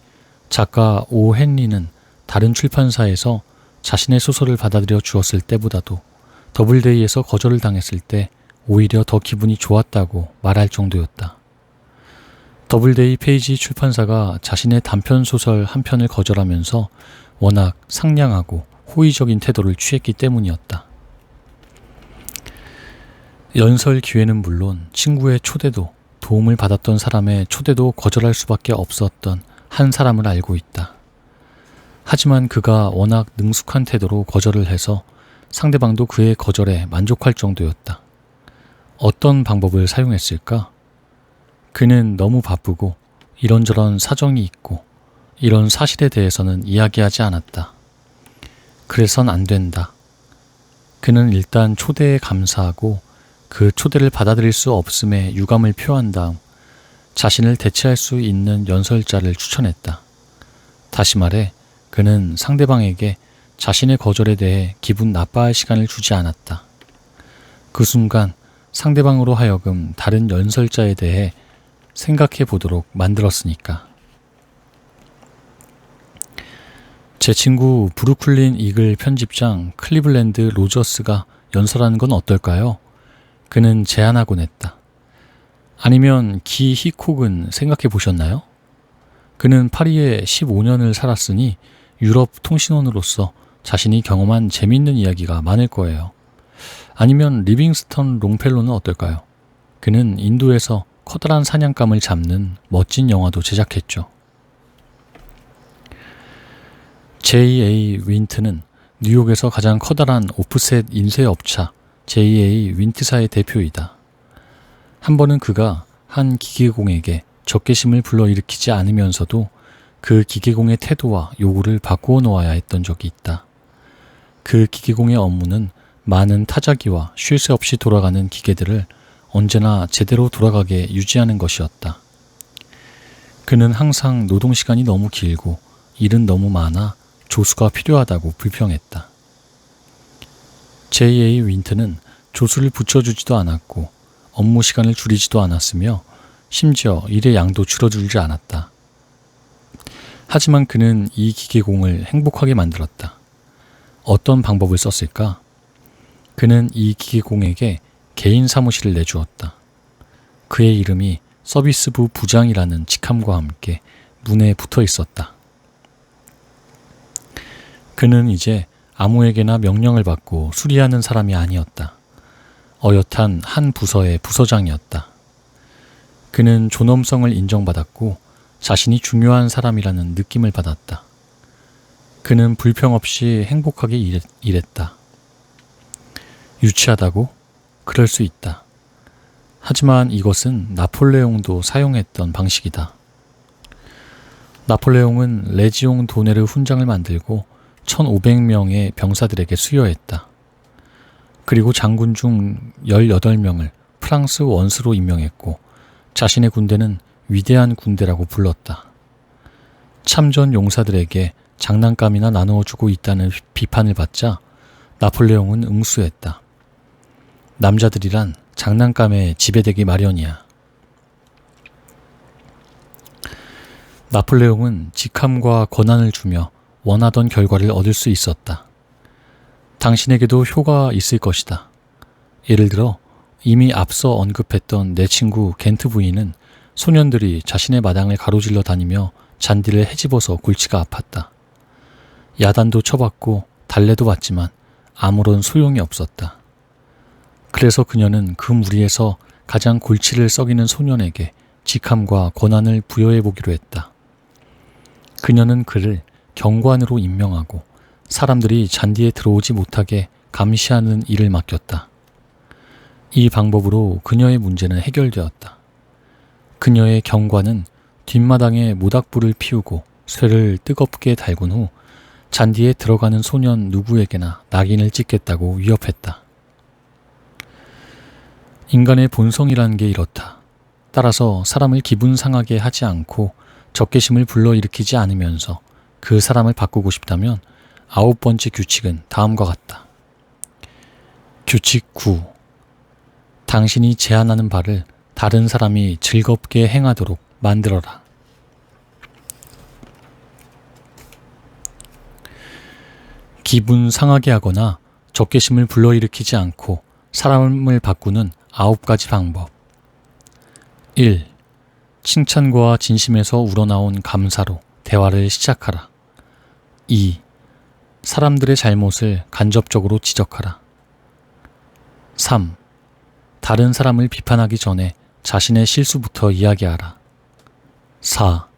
작가 오 헨리는 다른 출판사에서 자신의 소설을 받아들여 주었을 때보다도 더블데이에서 거절을 당했을 때 오히려 더 기분이 좋았다고 말할 정도였다. 더블데이 페이지 출판사가 자신의 단편 소설 한 편을 거절하면서 워낙 상냥하고 호의적인 태도를 취했기 때문이었다. 연설 기회는 물론 친구의 초대도, 도움을 받았던 사람의 초대도 거절할 수밖에 없었던 한 사람을 알고 있다. 하지만 그가 워낙 능숙한 태도로 거절을 해서 상대방도 그의 거절에 만족할 정도였다. 어떤 방법을 사용했을까? 그는 너무 바쁘고 이런저런 사정이 있고 이런 사실에 대해서는 이야기하지 않았다. 그래선 안 된다. 그는 일단 초대에 감사하고 그 초대를 받아들일 수 없음에 유감을 표한 다음 자신을 대체할 수 있는 연설자를 추천했다. 다시 말해 그는 상대방에게 자신의 거절에 대해 기분 나빠할 시간을 주지 않았다. 그 순간 상대방으로 하여금 다른 연설자에 대해 생각해 보도록 만들었으니까. 제 친구 브루클린 이글 편집장 클리블랜드 로저스가 연설하는 건 어떨까요? 그는 제안하곤 했다. 아니면 기 히콕은 생각해 보셨나요? 그는 파리에 15년을 살았으니 유럽 통신원으로서 자신이 경험한 재미있는 이야기가 많을 거예요. 아니면 리빙스턴 롱펠로는 어떨까요? 그는 인도에서 커다란 사냥감을 잡는 멋진 영화도 제작했죠. J.A. 윈트는 뉴욕에서 가장 커다란 오프셋 인쇄업차 J.A. 윈트사의 대표이다. 한 번은 그가 한 기계공에게 적개심을 불러일으키지 않으면서도 그 기계공의 태도와 요구를 바꾸어 놓아야 했던 적이 있다. 그 기계공의 업무는 많은 타자기와 쉴 새 없이 돌아가는 기계들을 언제나 제대로 돌아가게 유지하는 것이었다. 그는 항상 노동시간이 너무 길고 일은 너무 많아 조수가 필요하다고 불평했다. J.A. 윈트는 조수를 붙여주지도 않았고 업무 시간을 줄이지도 않았으며 심지어 일의 양도 줄어들지 않았다. 하지만 그는 이 기계공을 행복하게 만들었다. 어떤 방법을 썼을까? 그는 이 기계공에게 개인 사무실을 내주었다. 그의 이름이 서비스부 부장이라는 직함과 함께 문에 붙어 있었다. 그는 이제 아무에게나 명령을 받고 수리하는 사람이 아니었다. 어엿한 한 부서의 부서장이었다. 그는 존엄성을 인정받았고 자신이 중요한 사람이라는 느낌을 받았다. 그는 불평 없이 행복하게 일했다. 유치하다고? 그럴 수 있다. 하지만 이것은 나폴레옹도 사용했던 방식이다. 나폴레옹은 레지옹 도네르 훈장을 만들고 1500명의 병사들에게 수여했다. 그리고 장군 중 18명을 프랑스 원수로 임명했고 자신의 군대는 위대한 군대라고 불렀다. 참전 용사들에게 장난감이나 나누어주고 있다는 비판을 받자 나폴레옹은 응수했다. 남자들이란 장난감에 지배되기 마련이야. 나폴레옹은 직함과 권한을 주며 원하던 결과를 얻을 수 있었다. 당신에게도 효과가 있을 것이다. 예를 들어 이미 앞서 언급했던 내 친구 겐트 부인은 소년들이 자신의 마당을 가로질러 다니며 잔디를 헤집어서 골치가 아팠다. 야단도 쳐봤고 달래도 봤지만 아무런 소용이 없었다. 그래서 그녀는 그 무리에서 가장 골치를 썩이는 소년에게 직함과 권한을 부여해 보기로 했다. 그녀는 그를 경관으로 임명하고 사람들이 잔디에 들어오지 못하게 감시하는 일을 맡겼다. 이 방법으로 그녀의 문제는 해결되었다. 그녀의 경관은 뒷마당에 모닥불을 피우고 쇠를 뜨겁게 달군 후 잔디에 들어가는 소년 누구에게나 낙인을 찍겠다고 위협했다. 인간의 본성이라는 게 이렇다. 따라서 사람을 기분 상하게 하지 않고 적개심을 불러일으키지 않으면서 그 사람을 바꾸고 싶다면 9번째 규칙은 다음과 같다. 규칙 9. 당신이 제안하는 바를 다른 사람이 즐겁게 행하도록 만들어라. 기분 상하게 하거나 적개심을 불러일으키지 않고 사람을 바꾸는 9가지 방법. 1. 칭찬과 진심에서 우러나온 감사로 대화를 시작하라. 2. 사람들의 잘못을 간접적으로 지적하라. 3. 다른 사람을 비판하기 전에 자신의 실수부터 이야기하라. 4.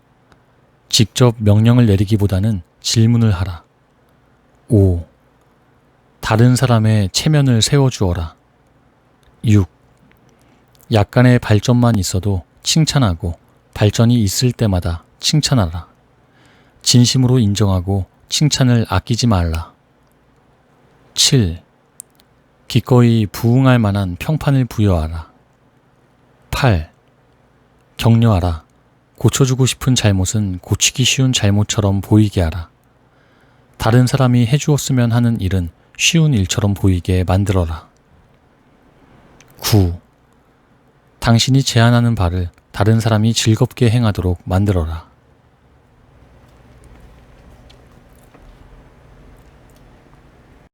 직접 명령을 내리기보다는 질문을 하라. 5. 다른 사람의 체면을 세워주어라. 6. 약간의 발전만 있어도 칭찬하고 발전이 있을 때마다 칭찬하라. 진심으로 인정하고 칭찬을 아끼지 말라. 7. 기꺼이 부응할 만한 평판을 부여하라. 8. 격려하라. 고쳐주고 싶은 잘못은 고치기 쉬운 잘못처럼 보이게 하라. 다른 사람이 해주었으면 하는 일은 쉬운 일처럼 보이게 만들어라. 9. 당신이 제안하는 바를 다른 사람이 즐겁게 행하도록 만들어라.